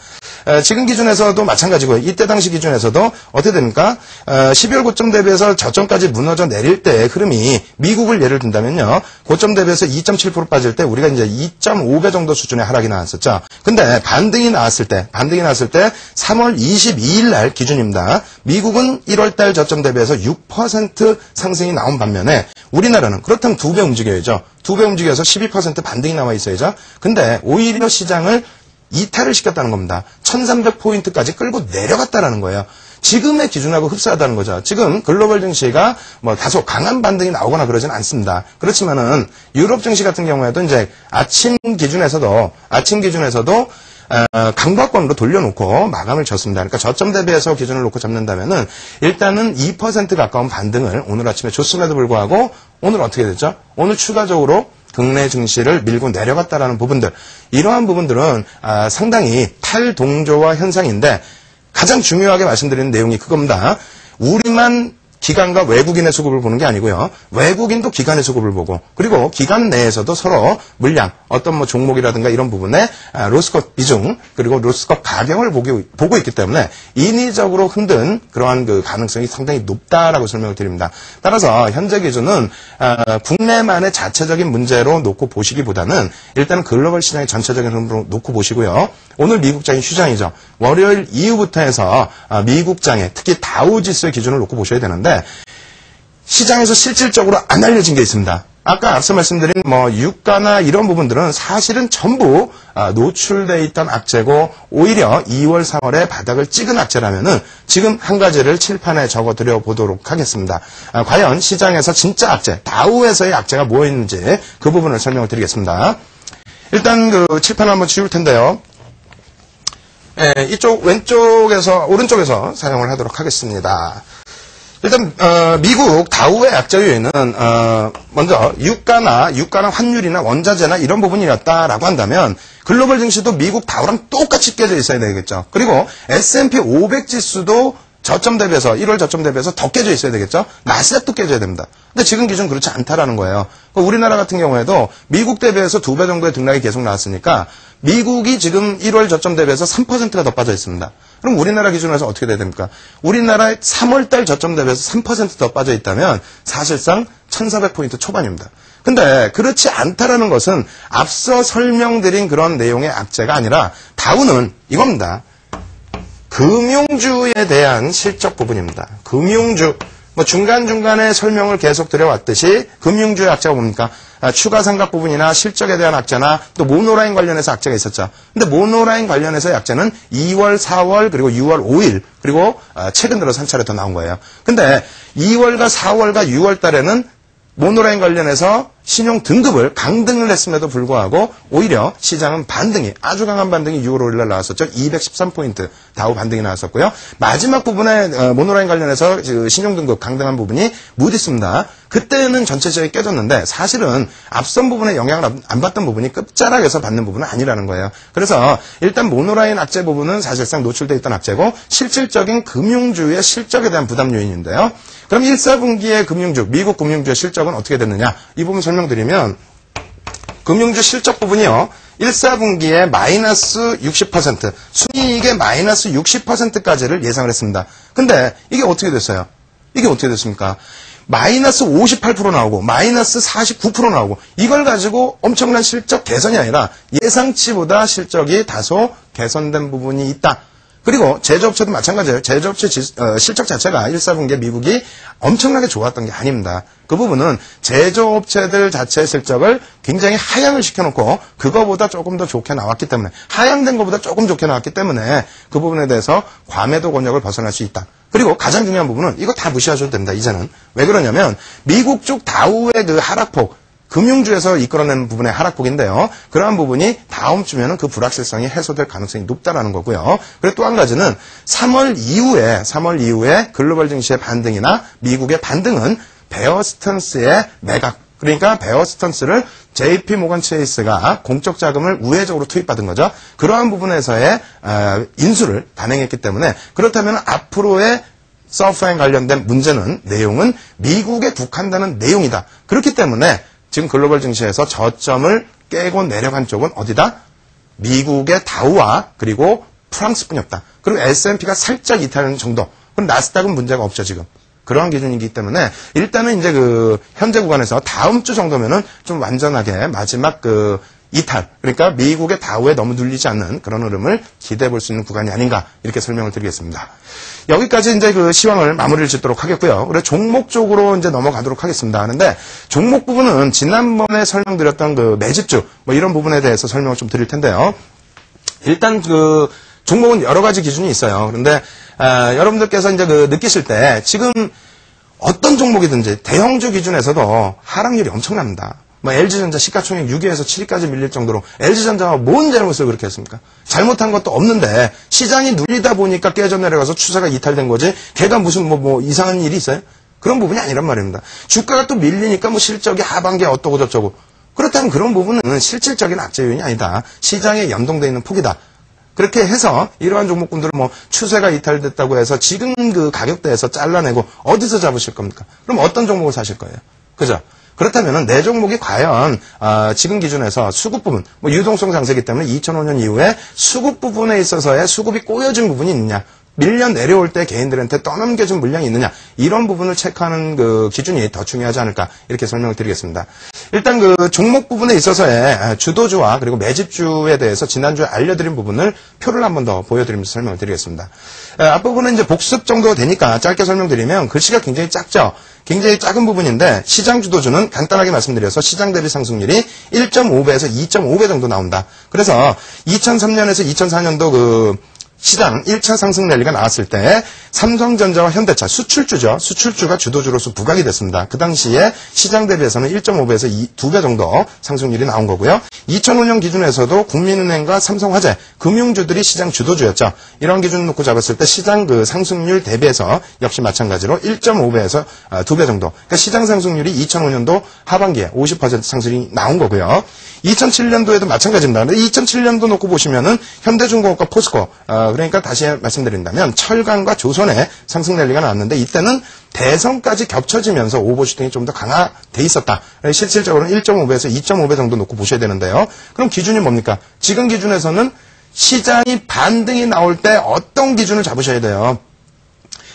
지금 기준에서도 마찬가지고요. 이때 당시 기준에서도 어떻게 됩니까? 12월 고점 대비해서 저점까지 무너져 내릴 때의 흐름이 미국을 예를 든다면요. 고점 대비해서 2.7% 빠질 때 우리가 이제 2.5배 정도 수준의 하락이 나왔었죠. 근데 반등이 나왔을 때 3월 22일 날 기준입니다. 미국은 1월 달 저점 대비해서 6% 상승이 나온 반면에 우리나라는 그렇다면 2배 움직여야죠. 2배 움직여서 12% 반등이 나와 있어야죠. 근데 오히려 시장을 이탈을 시켰다는 겁니다. 1300포인트까지 끌고 내려갔다라는 거예요. 지금의 기준하고 흡사하다는 거죠. 지금 글로벌 증시가 뭐 다소 강한 반등이 나오거나 그러진 않습니다. 그렇지만은 유럽 증시 같은 경우에도 이제 아침 기준에서도 강보권으로 돌려놓고 마감을 졌습니다. 그러니까 저점 대비해서 기준을 놓고 잡는다면은 일단은 2% 가까운 반등을 오늘 아침에 줬음에도 불구하고 오늘 어떻게 됐죠? 오늘 추가적으로 국내 증시를 밀고 내려갔다라는 부분들, 이러한 부분들은 상당히 탈동조화 현상인데 가장 중요하게 말씀드리는 내용이 그겁니다. 우리만 기관과 외국인의 수급을 보는 게 아니고요. 외국인도 기관의 수급을 보고 그리고 기관 내에서도 서로 물량, 어떤 뭐 종목이라든가 이런 부분에 로스컷 비중 그리고 로스컷 가격을 보고 있기 때문에 인위적으로 흔든 그러한 그 가능성이 상당히 높다라고 설명을 드립니다. 따라서 현재 기준은 국내만의 자체적인 문제로 놓고 보시기보다는 일단 글로벌 시장의 전체적인 흐름으로 놓고 보시고요. 오늘 미국장이 휴장이죠. 월요일 이후부터 해서 미국장에 특히 다우지수의 기준을 놓고 보셔야 되는데 시장에서 실질적으로 안 알려진 게 있습니다. 아까 앞서 말씀드린 뭐 유가나 이런 부분들은 사실은 전부 노출돼 있던 악재고 오히려 2월, 4월에 바닥을 찍은 악재라면은 지금 한 가지를 칠판에 적어드려 보도록 하겠습니다. 과연 시장에서 진짜 악재, 다우에서의 악재가 뭐였는지 그 부분을 설명을 드리겠습니다. 일단 그 칠판을 한번 지울 텐데요. 이쪽 왼쪽에서 오른쪽에서 사용을 하도록 하겠습니다. 일단 미국 다우의 악재 요인은 먼저 유가나 환율이나 원자재나 이런 부분이었다라고 한다면 글로벌 증시도 미국 다우랑 똑같이 깨져 있어야 되겠죠. 그리고 S&P 500 지수도 저점 대비해서 1월 저점 대비해서 더 깨져 있어야 되겠죠. 나스닥도 깨져야 됩니다. 근데 지금 기준 그렇지 않다라는 거예요. 우리나라 같은 경우에도 미국 대비해서 2배 정도의 등락이 계속 나왔으니까 미국이 지금 1월 저점 대비해서 3%가 더 빠져 있습니다. 그럼 우리나라 기준에서 어떻게 돼야 됩니까? 우리나라의 3월달 저점 대비해서 3% 더 빠져 있다면 사실상 1400포인트 초반입니다. 근데 그렇지 않다라는 것은 앞서 설명드린 그런 내용의 악재가 아니라 다우는 이겁니다. 금융주에 대한 실적 부분입니다. 금융주. 뭐 중간중간에 설명을 계속 드려왔듯이 금융주의 악재가 뭡니까? 추가 상각 부분이나 실적에 대한 악재나 또 모노라인 관련해서 악재가 있었죠. 근데 모노라인 관련해서의 악재는 2월, 4월 그리고 6월 5일 그리고 최근 들어서 한 차례 더 나온 거예요. 근데 2월과 4월과 6월 달에는 모노라인 관련해서 신용 등급을 강등을 했음에도 불구하고 오히려 시장은 반등이 아주 강한 반등이 6월 5일 날 나왔었죠. 213포인트 다우 반등이 나왔었고요. 마지막 부분에 모노라인 관련해서 신용 등급 강등한 부분이 무디스입니다. 그때는 전체적이 깨졌는데 사실은 앞선 부분에 영향을 안 받던 부분이 끝자락에서 받는 부분은 아니라는 거예요. 그래서 일단 모노라인 악재 부분은 사실상 노출되어 있던 악재고 실질적인 금융주의 실적에 대한 부담 요인인데요. 그럼 1, 4분기의 금융주, 미국 금융주의 실적은 어떻게 됐느냐? 이 부분 설명드리면 금융주 실적 부분이요. 1, 4분기에 마이너스 60%, 순이익의 마이너스 60%까지를 예상을 했습니다. 근데 이게 어떻게 됐어요? 이게 어떻게 됐습니까? 마이너스 58% 나오고 마이너스 49% 나오고 이걸 가지고 엄청난 실적 개선이 아니라 예상치보다 실적이 다소 개선된 부분이 있다. 그리고 제조업체도 마찬가지예요. 제조업체 실적 자체가 1, 4분기에 미국이 엄청나게 좋았던 게 아닙니다. 그 부분은 제조업체들 자체의 실적을 굉장히 하향을 시켜놓고 그거보다 조금 더 좋게 나왔기 때문에 하향된 것보다 조금 좋게 나왔기 때문에 그 부분에 대해서 과매도 권역을 벗어날 수 있다. 그리고 가장 중요한 부분은 이거 다 무시하셔도 됩니다. 이제는. 왜 그러냐면 미국 쪽 다우의 그 하락폭 금융주에서 이끌어내는 부분의 하락폭인데요. 그러한 부분이 다음 주면은 그 불확실성이 해소될 가능성이 높다라는 거고요. 그리고 또 한 가지는 3월 이후에 글로벌 증시의 반등이나 미국의 반등은 베어 스턴스의 매각. 그러니까 베어 스턴스를 JP 모건 체이스가 공적 자금을 우회적으로 투입받은 거죠. 그러한 부분에서의 인수를 단행했기 때문에 그렇다면 앞으로의 서프라인 관련된 문제는 내용은 미국에 국한되는 내용이다. 그렇기 때문에 지금 글로벌 증시에서 저점을 깨고 내려간 쪽은 어디다? 미국의 다우와 그리고 프랑스뿐이 없다. 그리고 S&P가 살짝 이탈하는 정도. 그럼 나스닥은 문제가 없죠, 지금. 그러한 기준이기 때문에 일단은 이제 그 현재 구간에서 다음 주 정도면은 좀 완전하게 마지막 그 이탈, 그러니까 미국의 다우에 너무 눌리지 않는 그런 흐름을 기대해 볼 수 있는 구간이 아닌가 이렇게 설명을 드리겠습니다. 여기까지 이제 그 시황을 마무리를 짓도록 하겠고요. 그래 종목 쪽으로 이제 넘어가도록 하겠습니다. 그런데 종목 부분은 지난번에 설명드렸던 그 매집주 뭐 이런 부분에 대해서 설명을 좀 드릴 텐데요. 일단 그 종목은 여러 가지 기준이 있어요. 그런데 여러분들께서 이제 그 느끼실 때 지금 어떤 종목이든지 대형주 기준에서도 하락률이 엄청납니다. 뭐 LG전자 시가총액 6위에서 7위까지 밀릴 정도로 LG전자가 뭔 잘못을 그렇게 했습니까? 잘못한 것도 없는데 시장이 눌리다 보니까 깨져 내려가서 추세가 이탈된 거지 걔가 무슨 뭐 이상한 일이 있어요? 그런 부분이 아니란 말입니다. 주가가 또 밀리니까 뭐 실적이 하반기에 어떠고 저쩌고 그렇다면 그런 부분은 실질적인 악재 요인이 아니다. 시장에 연동되어 있는 폭이다. 그렇게 해서 이러한 종목군들을 뭐 추세가 이탈됐다고 해서 지금 그 가격대에서 잘라내고 어디서 잡으실 겁니까? 그럼 어떤 종목을 사실 거예요? 그죠? 그렇다면 내 종목이 과연 지금 기준에서 수급 부분, 뭐 유동성 장세기 때문에 2005년 이후에 수급 부분에 있어서의 수급이 꼬여진 부분이 있느냐, 밀려 내려올 때 개인들한테 떠넘겨준 물량이 있느냐 이런 부분을 체크하는 그 기준이 더 중요하지 않을까 이렇게 설명을 드리겠습니다. 일단 그 종목 부분에 있어서의 주도주와 그리고 매집주에 대해서 지난주에 알려드린 부분을 표를 한 번 더 보여드리면서 설명을 드리겠습니다. 앞부분은 이제 복습 정도 되니까 짧게 설명드리면 글씨가 굉장히 작죠. 굉장히 작은 부분인데 시장 주도주는 간단하게 말씀드려서 시장 대비 상승률이 1.5배에서 2.5배 정도 나온다. 그래서 2003년에서 2004년도 그 시장 1차 상승 랠리가 나왔을 때 삼성전자와 현대차 수출주죠. 수출주가 주도주로서 부각이 됐습니다. 그 당시에 시장 대비해서는 1.5배에서 2배 정도 상승률이 나온 거고요. 2005년 기준에서도 국민은행과 삼성화재 금융주들이 시장 주도주였죠. 이런 기준을 놓고 잡았을 때 시장 그 상승률 대비해서 역시 마찬가지로 1.5배에서 2배 정도. 그러니까 시장 상승률이 2005년도 하반기에 50% 상승이 나온 거고요. 2007년도에도 마찬가지입니다. 근데 2007년도 놓고 보시면은 현대중공업과 포스코, 그러니까 다시 말씀드린다면 철강과 조선의 상승 랠리가 나왔는데 이때는 대선까지 겹쳐지면서 오버슈팅이 좀 더 강화돼 있었다. 실질적으로는 1.5배에서 2.5배 정도 놓고 보셔야 되는데요. 그럼 기준이 뭡니까? 지금 기준에서는 시장이 반등이 나올 때 어떤 기준을 잡으셔야 돼요?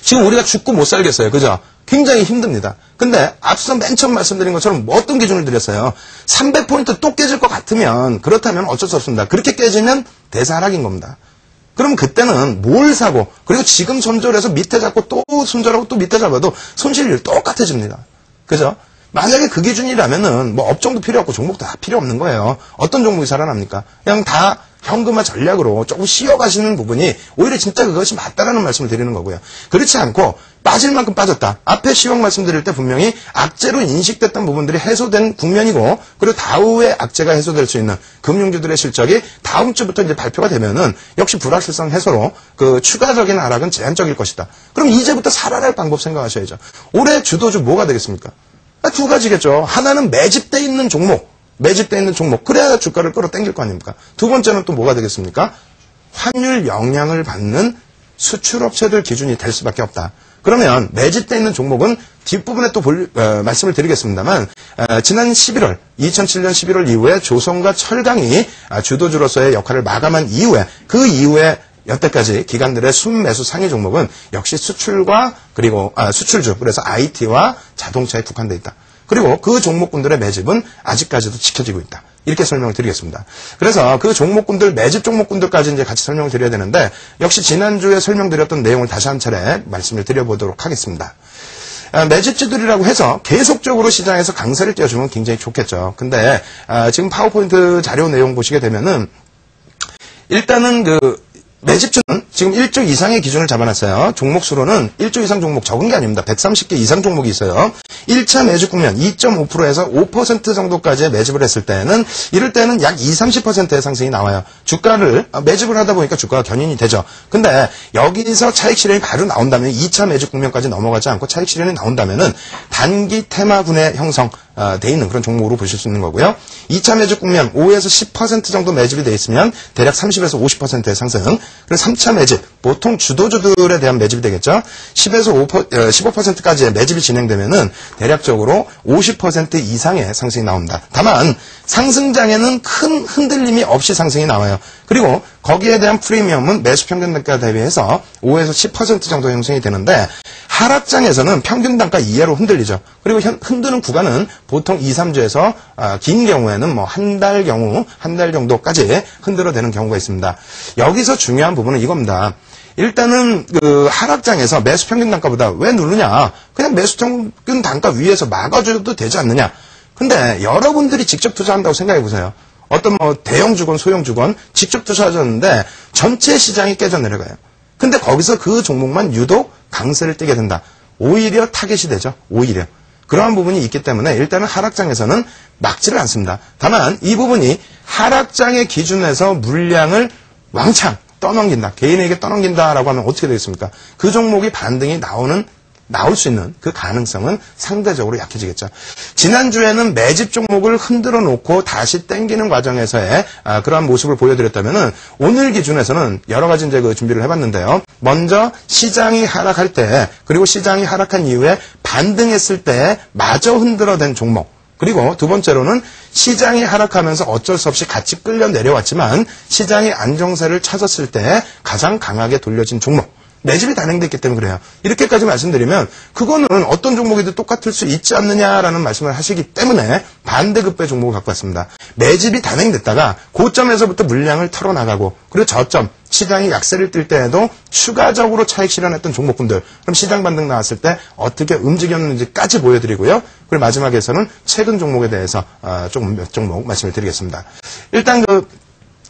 지금 우리가 죽고 못 살겠어요. 그죠? 굉장히 힘듭니다. 근데 앞서 맨 처음 말씀드린 것처럼 어떤 기준을 드렸어요? 300포인트 또 깨질 것 같으면 그렇다면 어쩔 수 없습니다. 그렇게 깨지면 대사하락인 겁니다. 그럼 그때는 뭘 사고 그리고 지금 손절해서 밑에 잡고 또 손절하고 또 밑에 잡아도 손실률 똑같아집니다. 그죠? 만약에 그 기준이라면은 뭐 업종도 필요 없고 종목도 다 필요 없는 거예요. 어떤 종목이 살아납니까? 그냥 다 현금화 전략으로 조금 쉬어가시는 부분이 오히려 진짜 그것이 맞다라는 말씀을 드리는 거고요. 그렇지 않고 빠질 만큼 빠졌다. 앞에 시황 말씀드릴 때 분명히 악재로 인식됐던 부분들이 해소된 국면이고 그리고 다우의 악재가 해소될 수 있는 금융주들의 실적이 다음 주부터 이제 발표가 되면은 역시 불확실성 해소로 그 추가적인 하락은 제한적일 것이다. 그럼 이제부터 살아날 방법 생각하셔야죠. 올해 주도주 뭐가 되겠습니까? 두 가지겠죠. 하나는 매집돼 있는 종목. 매집되어 있는 종목. 그래야 주가를 끌어당길 거 아닙니까? 두 번째는 또 뭐가 되겠습니까? 환율 영향을 받는 수출업체들 기준이 될 수밖에 없다. 그러면 매집되어 있는 종목은 뒷부분에 또 말씀을 드리겠습니다만 지난 11월, 2007년 11월 이후에 조선과 철강이 주도주로서의 역할을 마감한 이후에 그 이후에 여태까지 기관들의 순매수 상위 종목은 역시 수출과 그리고 수출주, 그래서 IT와 자동차에 국한되어 있다. 그리고 그 종목군들의 매집은 아직까지도 지켜지고 있다. 이렇게 설명을 드리겠습니다. 그래서 그 종목군들, 매집 종목군들까지 이제 같이 설명을 드려야 되는데, 역시 지난주에 설명드렸던 내용을 다시 한 차례 말씀을 드려보도록 하겠습니다. 매집주들이라고 해서 계속적으로 시장에서 강세를 띄워주면 굉장히 좋겠죠. 근데 지금 파워포인트 자료 내용 보시게 되면은 일단은 매집주는 지금 1조 이상의 기준을 잡아놨어요. 종목 수로는 1조 이상 종목 적은 게 아닙니다. 130개 이상 종목이 있어요. 1차 매집 국면 2.5%에서 5% 정도까지의 매집을 했을 때는 이럴 때는 약 20-30%의 상승이 나와요. 주가를 매집을 하다 보니까 주가가 견인이 되죠. 근데 여기서 차익 실현이 바로 나온다면 2차 매집 국면까지 넘어가지 않고 차익 실현이 나온다면은 단기 테마군의 형성 돼 있는 그런 종목으로 보실 수 있는 거고요. 2차 매집 국면 5에서 10% 정도 매집이 돼 있으면 대략 30에서 50%의 상승. 그리고 3차 매집, 보통 주도주들에 대한 매집이 되겠죠. 10에서 15%까지의 매집이 진행되면은 대략적으로 50% 이상의 상승이 나옵니다. 다만 상승장에는 큰 흔들림이 없이 상승이 나와요. 그리고 거기에 대한 프리미엄은 매수 평균 단가 대비해서 5에서 10% 정도 형성이 되는데 하락장에서는 평균 단가 이하로 흔들리죠. 그리고 흔드는 구간은 보통 2, 3주에서 긴 경우에는 뭐 한 달 정도까지 흔들어대는 경우가 있습니다. 여기서 중요한 부분은 이겁니다. 일단은 하락장에서 매수 평균 단가보다 왜 누르냐? 그냥 매수 평균 단가 위에서 막아줘도 되지 않느냐? 근데 여러분들이 직접 투자한다고 생각해 보세요. 어떤 뭐 대형 주건, 소형 주건 직접 투자하셨는데 전체 시장이 깨져 내려가요. 근데 거기서 그 종목만 유독 강세를 띠게 된다. 오히려 타겟이 되죠. 오히려. 그러한 부분이 있기 때문에 일단은 하락장에서는 막지를 않습니다. 다만 이 부분이 하락장의 기준에서 물량을 왕창 떠넘긴다. 개인에게 떠넘긴다라고 하면 어떻게 되겠습니까? 그 종목이 반등이 나올 수 있는 그 가능성은 상대적으로 약해지겠죠. 지난주에는 매집 종목을 흔들어 놓고 다시 땡기는 과정에서의 그러한 모습을 보여드렸다면은 오늘 기준에서는 여러 가지 이제 준비를 해봤는데요. 먼저 시장이 하락할 때 그리고 시장이 하락한 이후에 반등했을 때 마저 흔들어댄 종목. 그리고 두 번째로는 시장이 하락하면서 어쩔 수 없이 같이 끌려 내려왔지만 시장이 안정세를 찾았을 때 가장 강하게 돌려진 종목. 매집이 단행됐기 때문에 그래요. 이렇게까지 말씀드리면 그거는 어떤 종목이든 똑같을 수 있지 않느냐라는 말씀을 하시기 때문에 반대급배 종목을 갖고 왔습니다. 매집이 단행됐다가 고점에서부터 물량을 털어나가고 그리고 저점 시장이 약세를 뜰 때에도 추가적으로 차익 실현했던 종목군들 그럼 시장 반등 나왔을 때 어떻게 움직였는지까지 보여드리고요. 그리고 마지막에서는 최근 종목에 대해서 조금 몇 종목 말씀을 드리겠습니다. 일단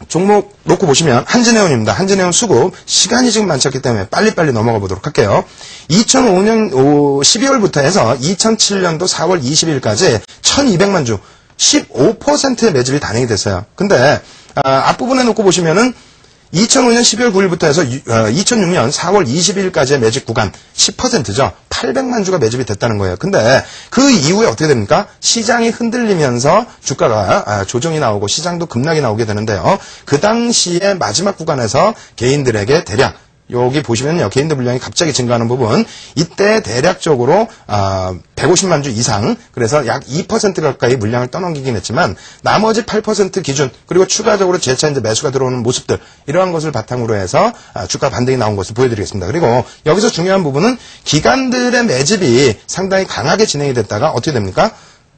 종목 놓고 보시면 한진해운입니다. 한진해운 수급 시간이 지금 많지 않기 때문에 빨리빨리 넘어가 보도록 할게요. 2005년 12월부터 해서 2007년도 4월 20일까지 1200만 주 15%의 매집이 단행이 됐어요. 근데 앞부분에 놓고 보시면은 2005년 12월 9일부터 해서 2006년 4월 20일까지의 매집 구간 10%죠. 800만 주가 매집이 됐다는 거예요. 근데 그 이후에 어떻게 됩니까? 시장이 흔들리면서 주가가 조정이 나오고 시장도 급락이 나오게 되는데요. 그 당시에 마지막 구간에서 개인들에게 대략 여기 보시면요. 개인들 물량이 갑자기 증가하는 부분 이때 대략적으로 150만 주 이상 그래서 약 2% 가까이 물량을 떠넘기긴 했지만 나머지 8% 기준 그리고 추가적으로 재차 이제 매수가 들어오는 모습들 이러한 것을 바탕으로 해서 주가 반등이 나온 것을 보여드리겠습니다. 그리고 여기서 중요한 부분은 기관들의 매집이 상당히 강하게 진행이 됐다가 어떻게 됩니까?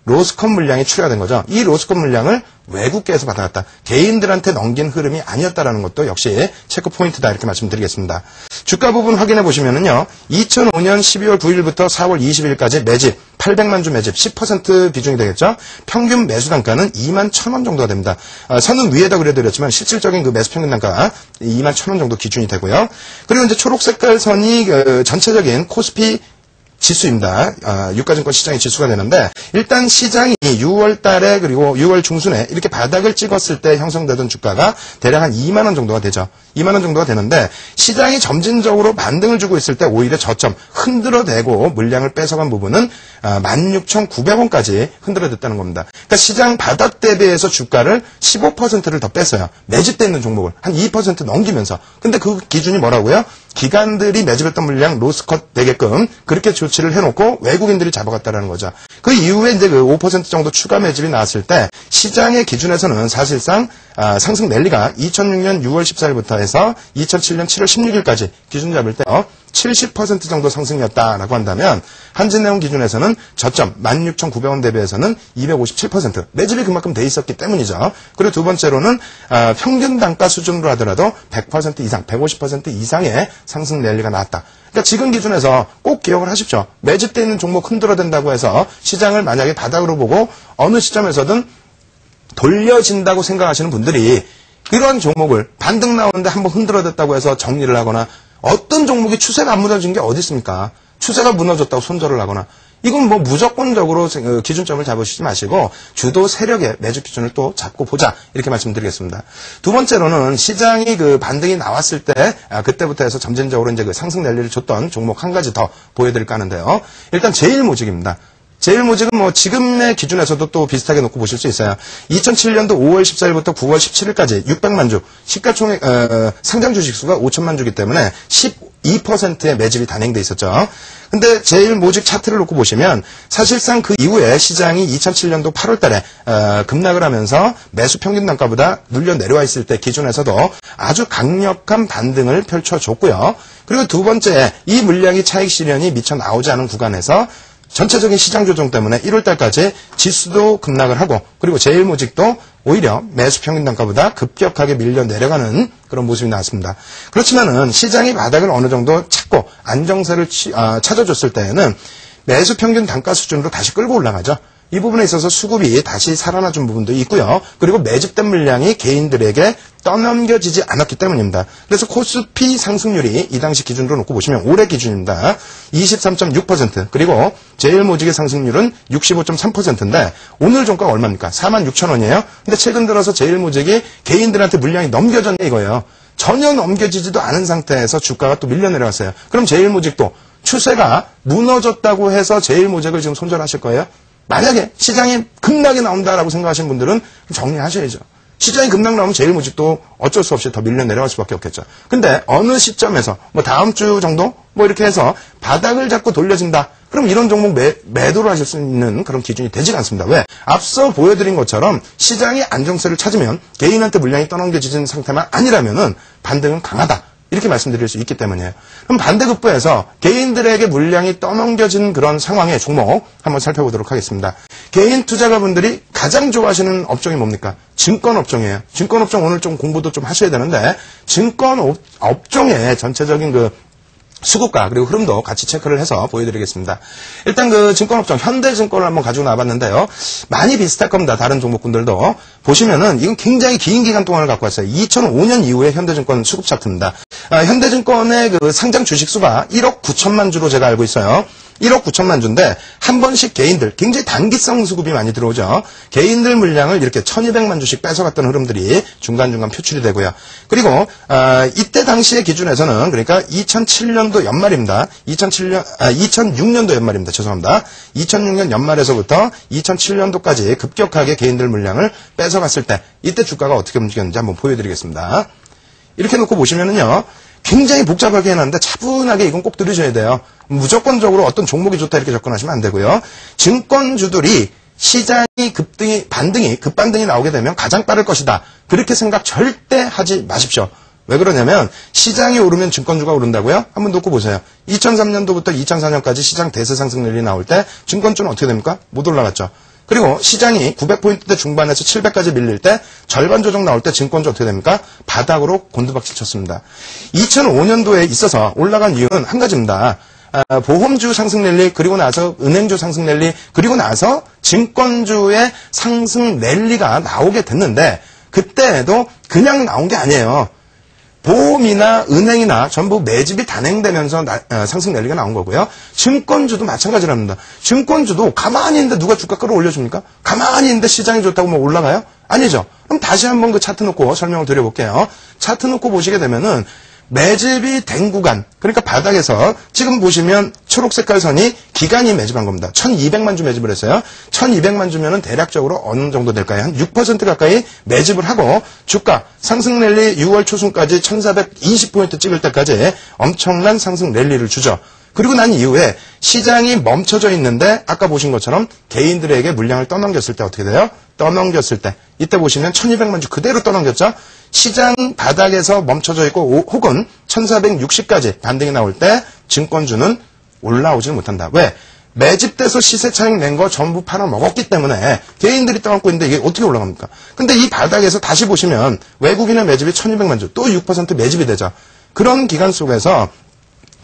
로스컷 물량이 출하가 된 거죠. 이 로스컷 물량을 외국계에서 받아갔다. 개인들한테 넘긴 흐름이 아니었다라는 것도 역시 체크 포인트다 이렇게 말씀드리겠습니다. 주가 부분 확인해 보시면은요. 2005년 12월 9일부터 4월 20일까지 매집 800만 주 매집 10% 비중이 되겠죠. 평균 매수 단가는 2만 1,000원 정도가 됩니다. 선은 위에다 그려드렸지만 실질적인 그 매수 평균 단가 2만 1,000원 정도 기준이 되고요. 그리고 이제 초록 색깔 선이 전체적인 코스피 지수입니다. 유가증권 시장의 지수가 되는데 일단 시장이 6월 달에 그리고 6월 중순에 이렇게 바닥을 찍었을 때 형성되던 주가가 대략 한 2만 원 정도가 되죠. 2만 원 정도가 되는데 시장이 점진적으로 반등을 주고 있을 때 오히려 저점 흔들어대고 물량을 뺏어간 부분은 16,900원까지 흔들어댔다는 겁니다. 그러니까 시장 바닥 대비해서 주가를 15%를 더 뺐어요. 매집돼 있는 종목을 한 2% 넘기면서. 근데 그 기준이 뭐라고요? 기관들이 매집했던 물량 로스컷 되게끔 그렇게 조치를 해놓고 외국인들이 잡아갔다라는 거죠. 그 이후에 이제 그 5% 정도 추가 매집이 나왔을 때 시장의 기준에서는 사실상 상승 랠리가 2006년 6월 14일부터 해서 2007년 7월 16일까지 기준 잡을 때 70% 정도 상승이었다라고 한다면 한진네온 기준에서는 저점 16,900원 대비해서는 257% 매집이 그만큼 돼 있었기 때문이죠. 그리고 두 번째로는 평균 단가 수준으로 하더라도 100% 이상, 150% 이상의 상승 랠리가 나왔다. 그러니까 지금 기준에서 꼭 기억을 하십시오. 매집되어 있는 종목 흔들어댄다고 해서 시장을 만약에 바닥으로 보고 어느 시점에서든 돌려진다고 생각하시는 분들이 이런 종목을 반등 나오는데 한번 흔들어댔다고 해서 정리를 하거나 어떤 종목이 추세가 안 무너진 게 어디 있습니까? 추세가 무너졌다고 손절을 하거나 이건 뭐 무조건적으로 기준점을 잡으시지 마시고 주도 세력의 매집 기준을 또 잡고 보자 이렇게 말씀드리겠습니다. 두 번째로는 시장이 그 반등이 나왔을 때 그때부터 해서 점진적으로 이제 그 상승 랠리를 줬던 종목 한 가지 더 보여드릴까 하는데요. 일단 제일모직입니다. 제일모직은 뭐 지금의 기준에서도 또 비슷하게 놓고 보실 수 있어요. 2007년도 5월 14일부터 9월 17일까지 600만 주, 시가총액 상장 주식수가 5천만 주기 때문에 12%의 매집이 단행돼 있었죠. 근데 제일모직 차트를 놓고 보시면 사실상 그 이후에 시장이 2007년도 8월 달에 급락을 하면서 매수 평균 단가보다 눌려 내려와 있을 때 기준에서도 아주 강력한 반등을 펼쳐줬고요. 그리고 두 번째, 이 물량이 차익 실현이 미처 나오지 않은 구간에서 전체적인 시장 조정 때문에 1월 달까지 지수도 급락을 하고 그리고 제일모직도 오히려 매수 평균 단가보다 급격하게 밀려 내려가는 그런 모습이 나왔습니다. 그렇지만은 시장이 바닥을 어느 정도 찾고 안정세를 찾아줬을 때에는 매수 평균 단가 수준으로 다시 끌고 올라가죠. 이 부분에 있어서 수급이 다시 살아나준 부분도 있고요. 그리고 매집된 물량이 개인들에게 떠넘겨지지 않았기 때문입니다. 그래서 코스피 상승률이 이 당시 기준으로 놓고 보시면 올해 기준입니다. 23.6% 그리고 제일모직의 상승률은 65.3%인데 오늘 종가가 얼마입니까? 46,000원이에요. 근데 최근 들어서 제일모직이 개인들한테 물량이 넘겨졌네 이거예요. 전혀 넘겨지지도 않은 상태에서 주가가 또 밀려 내려왔어요. 그럼 제일모직도 추세가 무너졌다고 해서 제일모직을 지금 손절하실 거예요? 만약에 시장이 급락이 나온다라고 생각하시는 분들은 정리하셔야죠. 시장이 급락 나오면 제일모직도 어쩔 수 없이 더 밀려 내려갈 수밖에 없겠죠. 근데 어느 시점에서 뭐 다음 주 정도 뭐 이렇게 해서 바닥을 잡고 돌려진다. 그럼 이런 종목 매도를 하실 수 있는 그런 기준이 되지 않습니다. 왜? 앞서 보여드린 것처럼 시장이 안정세를 찾으면 개인한테 물량이 떠넘겨지는 상태만 아니라면은 반등은 강하다. 이렇게 말씀드릴 수 있기 때문이에요. 그럼 반대급부에서 개인들에게 물량이 떠넘겨진 그런 상황의 종목 한번 살펴보도록 하겠습니다. 개인 투자가분들이 가장 좋아하시는 업종이 뭡니까? 증권업종이에요. 증권업종 오늘 좀 공부도 좀 하셔야 되는데 증권업종의 전체적인 그 수급가 그리고 흐름도 같이 체크를 해서 보여드리겠습니다. 일단 그 증권업종 현대증권을 한번 가지고 나왔는데요. 많이 비슷할 겁니다. 다른 종목군들도 보시면은 이건 굉장히 긴 기간 동안을 갖고 왔어요. 2005년 이후에 현대증권 수급 차트입니다. 현대증권의 그 상장 주식수가 1억 9천만 주로 제가 알고 있어요. 1억 9천만 주인데 한 번씩 개인들 굉장히 단기성 수급이 많이 들어오죠. 개인들 물량을 이렇게 1200만 주씩 뺏어갔던 흐름들이 중간중간 표출이 되고요. 그리고 이때 당시의 기준에서는 그러니까 2007년도 연말입니다. 2006년도 연말입니다. 죄송합니다. 2006년 연말에서부터 2007년도까지 급격하게 개인들 물량을 뺏어갔을 때 이때 주가가 어떻게 움직였는지 한번 보여드리겠습니다. 이렇게 놓고 보시면은요. 굉장히 복잡하게 해놨는데 차분하게 이건 꼭 들으셔야 돼요. 무조건적으로 어떤 종목이 좋다 이렇게 접근하시면 안 되고요. 증권주들이 시장이 급반등이 나오게 되면 가장 빠를 것이다. 그렇게 생각 절대 하지 마십시오. 왜 그러냐면 시장이 오르면 증권주가 오른다고요? 한번 놓고 보세요. 2003년도부터 2004년까지 시장 대세 상승률이 나올 때 증권주는 어떻게 됩니까? 못 올라갔죠. 그리고 시장이 900포인트대 중반에서 700까지 밀릴 때 절반 조정 나올 때 증권주 어떻게 됩니까? 바닥으로 곤두박질 쳤습니다. 2005년도에 있어서 올라간 이유는 한 가지입니다. 보험주 상승 랠리 그리고 나서 은행주 상승 랠리 그리고 나서 증권주의 상승 랠리가 나오게 됐는데 그때도 그냥 나온 게 아니에요. 보험이나 은행이나 전부 매집이 단행되면서 상승 랠리가 나온 거고요. 증권주도 마찬가지랍니다. 증권주도 가만히 있는데 누가 주가 끌어올려줍니까? 가만히 있는데 시장이 좋다고 뭐 올라가요? 아니죠. 그럼 다시 한번 그 차트 놓고 설명을 드려볼게요. 차트 놓고 보시게 되면은 매집이 된 구간, 그러니까 바닥에서 지금 보시면 초록 색깔 선이 기간이 매집한 겁니다. 1200만 주 매집을 했어요. 1200만 주면은 대략적으로 어느 정도 될까요? 한 6% 가까이 매집을 하고 주가 상승 랠리 6월 초순까지 1420포인트 찍을 때까지 엄청난 상승 랠리를 주죠. 그리고 난 이후에 시장이 멈춰져 있는데 아까 보신 것처럼 개인들에게 물량을 떠넘겼을 때 어떻게 돼요? 떠넘겼을 때 이때 보시면 1200만 주 그대로 떠넘겼죠. 시장 바닥에서 멈춰져 있고 혹은 1460까지 반등이 나올 때 증권주는 올라오질 못한다. 왜? 매집돼서 시세 차익 낸 거 전부 팔아먹었기 때문에 개인들이 떠안고 있는데 이게 어떻게 올라갑니까? 근데 이 바닥에서 다시 보시면 외국인의 매집이 1200만 주, 또 6% 매집이 되죠. 그런 기간 속에서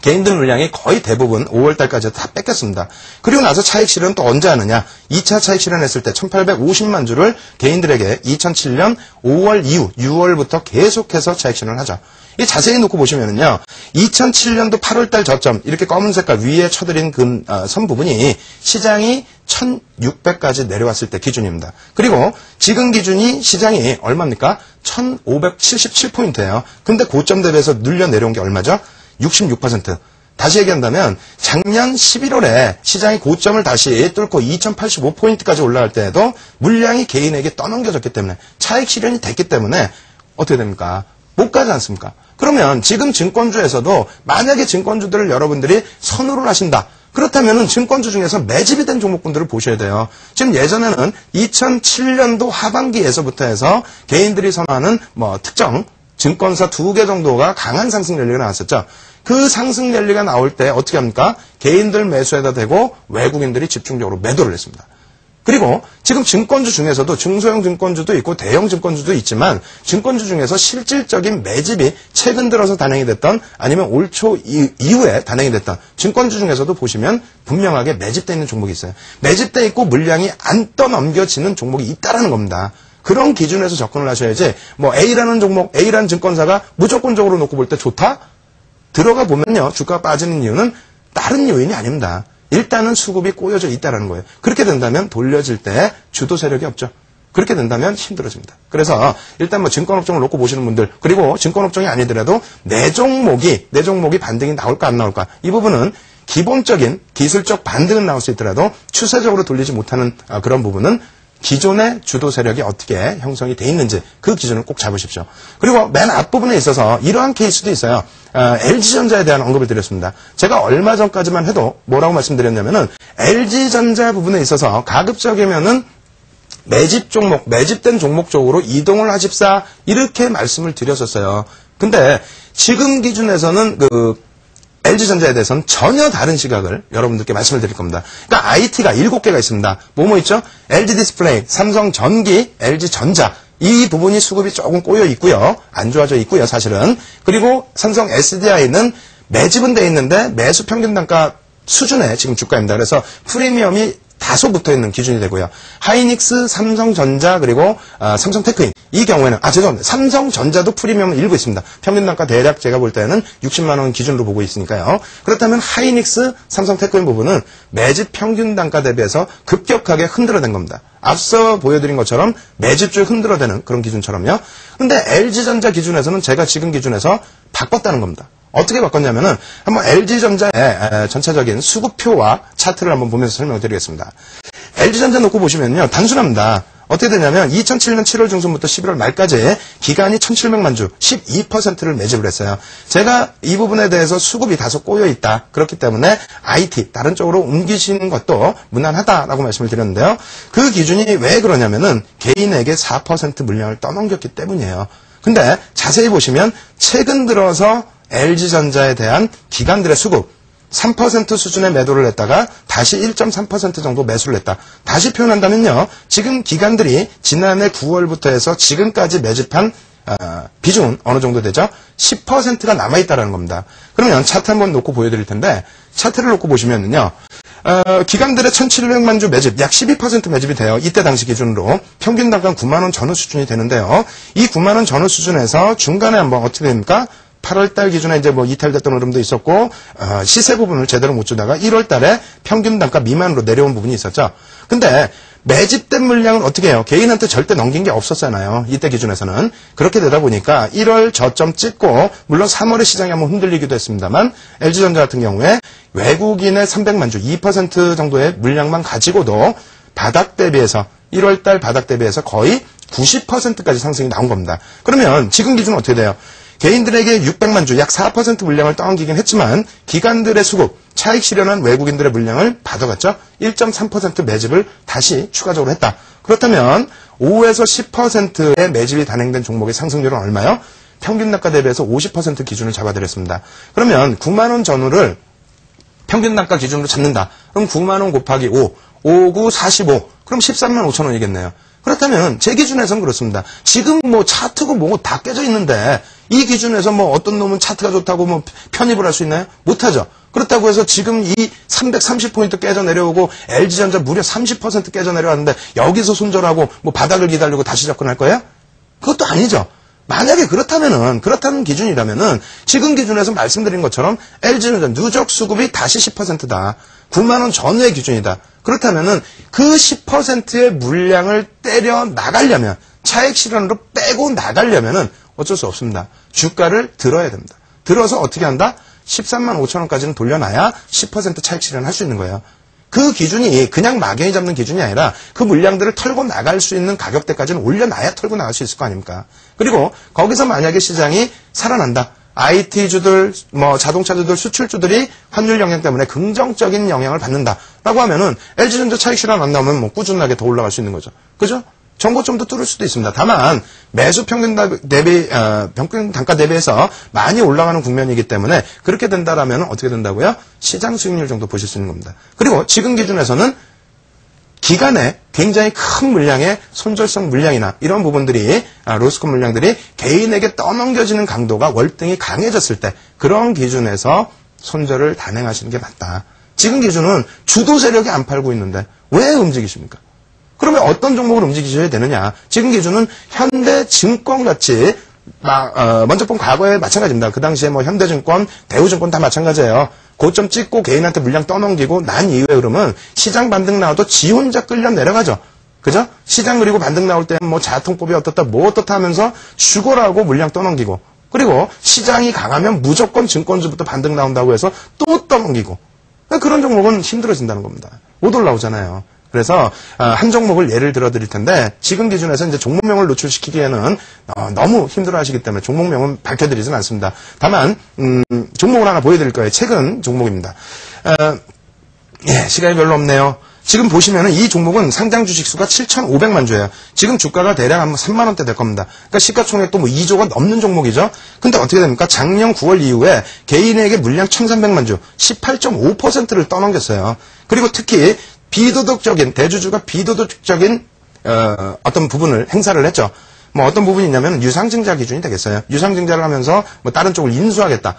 개인들 물량이 거의 대부분 5월달까지 다 뺏겼습니다. 그리고 나서 차익 실현 또 언제 하느냐? 2차 차익 실현했을 때 1850만 주를 개인들에게 2007년 5월 이후 6월부터 계속해서 차익 실현을 하죠. 이 자세히 놓고 보시면은요, 2007년도 8월달 저점, 이렇게 검은 색깔 위에 쳐드린 선 부분이 시장이 1600까지 내려왔을 때 기준입니다. 그리고 지금 기준이 시장이 얼마입니까? 1577포인트예요. 근데 고점 대비해서 눌려 내려온 게 얼마죠? 66%. 다시 얘기한다면 작년 11월에 시장이 고점을 다시 뚫고 2085포인트까지 올라갈 때에도 물량이 개인에게 떠넘겨졌기 때문에 차익 실현이 됐기 때문에 어떻게 됩니까? 못 가지 않습니까? 그러면 지금 증권주에서도 만약에 증권주들을 여러분들이 선호를 하신다. 그렇다면 증권주 중에서 매집이 된 종목군들을 보셔야 돼요. 지금 예전에는 2007년도 하반기에서부터 해서 개인들이 선호하는 특정 증권사 2개 정도가 강한 상승 랠리가 나왔었죠. 그 상승 랠리가 나올 때 어떻게 합니까? 개인들 매수에다 대고 외국인들이 집중적으로 매도를 했습니다. 그리고 지금 증권주 중에서도 중소형 증권주도 있고 대형 증권주도 있지만 증권주 중에서 실질적인 매집이 최근 들어서 단행이 됐던 아니면 올 초 이후에 단행이 됐던 증권주 중에서도 보시면 분명하게 매집되어 있는 종목이 있어요. 매집되어 있고 물량이 안 떠넘겨지는 종목이 있다라는 겁니다. 그런 기준에서 접근을 하셔야지 A라는 종목, A라는 증권사가 무조건적으로 놓고 볼 때 좋다? 들어가 보면요. 주가가 빠지는 이유는 다른 요인이 아닙니다. 일단은 수급이 꼬여져 있다는 거예요. 그렇게 된다면 돌려질 때 주도 세력이 없죠. 그렇게 된다면 힘들어집니다. 그래서 일단 증권업종을 놓고 보시는 분들, 그리고 증권업종이 아니더라도 내 종목이 반등이 나올까 안 나올까, 이 부분은 기본적인 기술적 반등은 나올 수 있더라도 추세적으로 돌리지 못하는 그런 부분은 기존의 주도 세력이 어떻게 형성이 돼 있는지 그 기준을 꼭 잡으십시오. 그리고 맨 앞부분에 있어서 이러한 케이스도 있어요. LG전자에 대한 언급을 드렸습니다. 제가 얼마 전까지만 해도 뭐라고 말씀드렸냐면은 LG전자 부분에 있어서 가급적이면은 매집 종목, 매집된 종목 쪽으로 이동을 하십사 이렇게 말씀을 드렸었어요. 근데 지금 기준에서는 LG전자에 대해서는 전혀 다른 시각을 여러분들께 말씀을 드릴 겁니다. 그러니까 IT가 7개가 있습니다. 뭐뭐 있죠? LG디스플레이, 삼성전기, LG전자. 이 부분이 수급이 조금 꼬여 있고요. 안 좋아져 있고요, 사실은. 그리고 삼성 SDI는 매집은 돼 있는데 매수 평균 단가 수준의 지금 주가입니다. 그래서 프리미엄이 다소 붙어있는 기준이 되고요. 하이닉스, 삼성전자, 그리고 삼성테크인. 이 경우에는 죄송합니다. 삼성전자도 프리미엄을 일부 있습니다. 평균 단가 대략 제가 볼 때는 60만 원 기준으로 보고 있으니까요. 그렇다면 하이닉스, 삼성테크인 부분은 매집 평균 단가 대비해서 급격하게 흔들어댄 겁니다. 앞서 보여드린 것처럼 매집주 흔들어대는 그런 기준처럼요. 근데 LG전자 기준에서는 제가 지금 기준에서 바꿨다는 겁니다. 어떻게 바꿨냐면은 한번 LG전자의 전체적인 수급표와 차트를 한번 보면서 설명을 드리겠습니다. LG전자 놓고 보시면요. 단순합니다. 어떻게 되냐면 2007년 7월 중순부터 11월 말까지 기간이 1700만 주, 12%를 매집을 했어요. 제가 이 부분에 대해서 수급이 다소 꼬여있다. 그렇기 때문에 IT, 다른 쪽으로 옮기시는 것도 무난하다라고 말씀을 드렸는데요. 그 기준이 왜 그러냐면은 개인에게 4% 물량을 떠넘겼기 때문이에요. 근데 자세히 보시면 최근 들어서 LG전자에 대한 기관들의 수급 3% 수준의 매도를 했다가 다시 1.3% 정도 매수를 했다. 다시 표현한다면요. 지금 기관들이 지난해 9월부터 해서 지금까지 매집한 비중은 어느 정도 되죠? 10%가 남아있다는 겁니다. 그러면 차트 한번 놓고 보여드릴 텐데 차트를 놓고 보시면요. 기관들의 1700만 주 매집, 약 12% 매집이 돼요. 이때 당시 기준으로. 평균 단가 9만 원 전후 수준이 되는데요. 이 9만 원 전후 수준에서 중간에 한번 어떻게 됩니까? 8월달 기준에 이제 이탈됐던 흐름도 있었고, 시세 부분을 제대로 못 주다가 1월달에 평균 단가 미만으로 내려온 부분이 있었죠. 근데 매집된 물량은 어떻게 해요? 개인한테 절대 넘긴 게 없었잖아요. 이때 기준에서는. 그렇게 되다 보니까 1월 저점 찍고, 물론 3월에 시장이 한번 흔들리기도 했습니다만, LG전자 같은 경우에 외국인의 300만 주, 2% 정도의 물량만 가지고도 바닥 대비해서, 1월달 바닥 대비해서 거의 90%까지 상승이 나온 겁니다. 그러면 지금 기준은 어떻게 돼요? 개인들에게 600만 주, 약 4% 물량을 떠넘기긴 했지만 기관들의 수급, 차익 실현한 외국인들의 물량을 받아갔죠. 1.3% 매집을 다시 추가적으로 했다. 그렇다면 5에서 10%의 매집이 단행된 종목의 상승률은 얼마요? 평균 단가 대비해서 50% 기준을 잡아드렸습니다. 그러면 9만 원 전후를 평균 단가 기준으로 잡는다. 그럼 9만 원 곱하기 5, 5, 9, 45. 그럼 13만 5천 원이겠네요. 그렇다면 제 기준에서는 그렇습니다. 지금 뭐 차트고 뭐고 다 깨져 있는데 이 기준에서 뭐 어떤 놈은 차트가 좋다고 뭐 편입을 할 수 있나요? 못하죠. 그렇다고 해서 지금 이 330포인트 깨져 내려오고 LG전자 무려 30% 깨져 내려왔는데 여기서 손절하고 뭐 바닥을 기다리고 다시 접근할 거예요? 그것도 아니죠. 만약에 그렇다는 기준이라면은 지금 기준에서 말씀드린 것처럼 LG전자 누적 수급이 다시 10%다. 9만 원 전후의 기준이다. 그렇다면은 그 10%의 물량을 때려 나가려면 차익 실현으로 빼고 나가려면은 어쩔 수 없습니다. 주가를 들어야 됩니다. 들어서 어떻게 한다? 13만 5천 원까지는 돌려놔야 10% 차익 실현을 할 수 있는 거예요. 그 기준이 그냥 막연히 잡는 기준이 아니라 그 물량들을 털고 나갈 수 있는 가격대까지는 올려놔야 털고 나갈 수 있을 거 아닙니까? 그리고 거기서 만약에 시장이 살아난다. IT주들, 뭐 자동차주들, 수출주들이 환율 영향 때문에 긍정적인 영향을 받는다라고 하면은 LG전자 차익 실현 안 나오면 뭐 꾸준하게 더 올라갈 수 있는 거죠. 그죠? 정고점도 뚫을 수도 있습니다. 다만 매수 평균 단가 대비해서 많이 올라가는 국면이기 때문에 그렇게 된다라면 어떻게 된다고요? 시장 수익률 정도 보실 수 있는 겁니다. 그리고 지금 기준에서는 기간에 굉장히 큰 물량의 손절성 물량이나 이런 부분들이 로스컷 물량들이 개인에게 떠넘겨지는 강도가 월등히 강해졌을 때 그런 기준에서 손절을 단행하시는 게 맞다. 지금 기준은 주도 세력이 안 팔고 있는데 왜 움직이십니까? 그러면 어떤 종목을 움직이셔야 되느냐? 지금 기준은 현대증권같이 먼저 본 과거에 마찬가지입니다. 그 당시에 뭐 현대증권, 대우증권 다 마찬가지예요. 고점 찍고 개인한테 물량 떠넘기고 난 이후의 흐름은 시장 반등 나와도 지 혼자 끌려 내려가죠. 그죠? 시장 그리고 반등 나올 때는 뭐 자통법이 어떻다 뭐 어떻다 하면서 죽어라고 물량 떠넘기고 그리고 시장이 강하면 무조건 증권주부터 반등 나온다고 해서 또 떠넘기고 그런 종목은 힘들어진다는 겁니다. 못 올라오잖아요. 그래서 한 종목을 예를 들어 드릴 텐데 지금 기준에서 이제 종목명을 노출시키기에는 너무 힘들어하시기 때문에 종목명은 밝혀드리진 않습니다. 다만 종목을 하나 보여드릴 거예요. 최근 종목입니다. 시간이 별로 없네요. 지금 보시면은 이 종목은 상장 주식 수가 7,500만 주예요. 지금 주가가 대략 한 3만 원대 될 겁니다. 그러니까 시가총액도 뭐 2조가 넘는 종목이죠. 근데 어떻게 됩니까? 작년 9월 이후에 개인에게 물량 1,300만 주, 18.5%를 떠넘겼어요. 그리고 특히 비도덕적인 대주주가 비도덕적인 어떤 부분을 행사를 했죠. 뭐 어떤 부분이 있냐면 유상증자 기준이 되겠어요. 유상증자를 하면서 뭐 다른 쪽을 인수하겠다.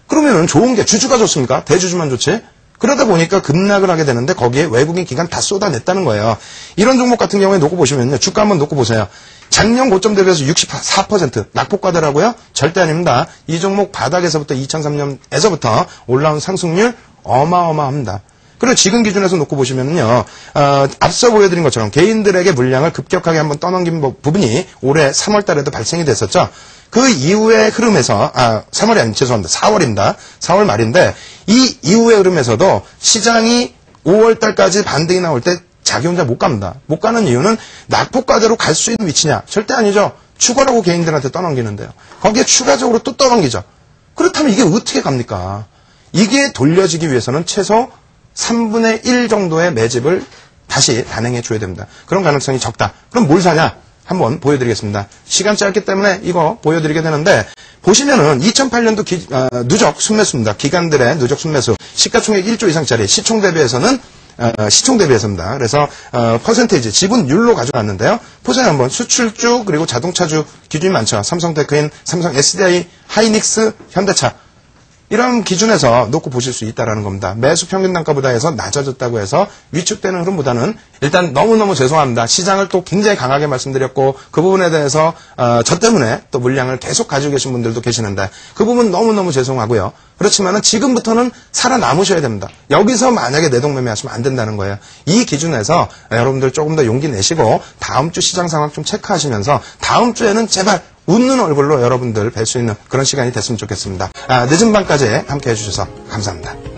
그러면은 좋은 게 주주가 좋습니까? 대주주만 좋지? 그러다 보니까 급락을 하게 되는데 거기에 외국인 기관 다 쏟아냈다는 거예요. 이런 종목 같은 경우에 놓고 보시면요. 주가 한번 놓고 보세요. 작년 고점 대비해서 64% 낙폭과대라고요? 절대 아닙니다. 이 종목 바닥에서부터 2003년에서부터 올라온 상승률 어마어마합니다. 그리고 지금 기준에서 놓고 보시면요, 앞서 보여드린 것처럼 개인들에게 물량을 급격하게 한번 떠넘긴 부분이 올해 3월 달에도 발생이 됐었죠. 그 이후의 흐름에서, 3월이 아니, 죄송합니다. 4월입니다. 4월 말인데, 이 이후의 흐름에서도 시장이 5월 달까지 반등이 나올 때 자기 혼자 못 갑니다. 못 가는 이유는 낙폭과대로 갈 수 있는 위치냐? 절대 아니죠. 추가라고 개인들한테 떠넘기는데요. 거기에 추가적으로 또 떠넘기죠. 그렇다면 이게 어떻게 갑니까? 이게 돌려지기 위해서는 최소 3분의 1 정도의 매집을 다시 단행해 줘야 됩니다. 그런 가능성이 적다. 그럼 뭘 사냐? 한번 보여드리겠습니다. 시간 짧기 때문에 이거 보여드리게 되는데 보시면은 2008년도 누적 순매수입니다. 기관들의 누적 순매수. 시가총액 1조 이상짜리 시총 대비해서는 시총 대비해서입니다. 그래서 퍼센테이지 지분율로 가져왔는데요. 보세요 한번 수출주 그리고 자동차주 기준이 많죠. 삼성테크인, 삼성 SDI, 하이닉스, 현대차. 이런 기준에서 놓고 보실 수 있다는 겁니다. 매수 평균 단가보다 해서 낮아졌다고 해서 위축되는 흐름보다는 일단 너무너무 죄송합니다. 시장을 또 굉장히 강하게 말씀드렸고 그 부분에 대해서 저 때문에 또 물량을 계속 가지고 계신 분들도 계시는데 그 부분 너무너무 죄송하고요. 그렇지만은 지금부터는 살아남으셔야 됩니다. 여기서 만약에 내동매매 하시면 안 된다는 거예요. 이 기준에서 여러분들 조금 더 용기 내시고 다음 주 시장 상황 좀 체크하시면서 다음 주에는 제발 웃는 얼굴로 여러분들 뵐 수 있는 그런 시간이 됐으면 좋겠습니다. 늦은 밤까지 함께 해주셔서 감사합니다.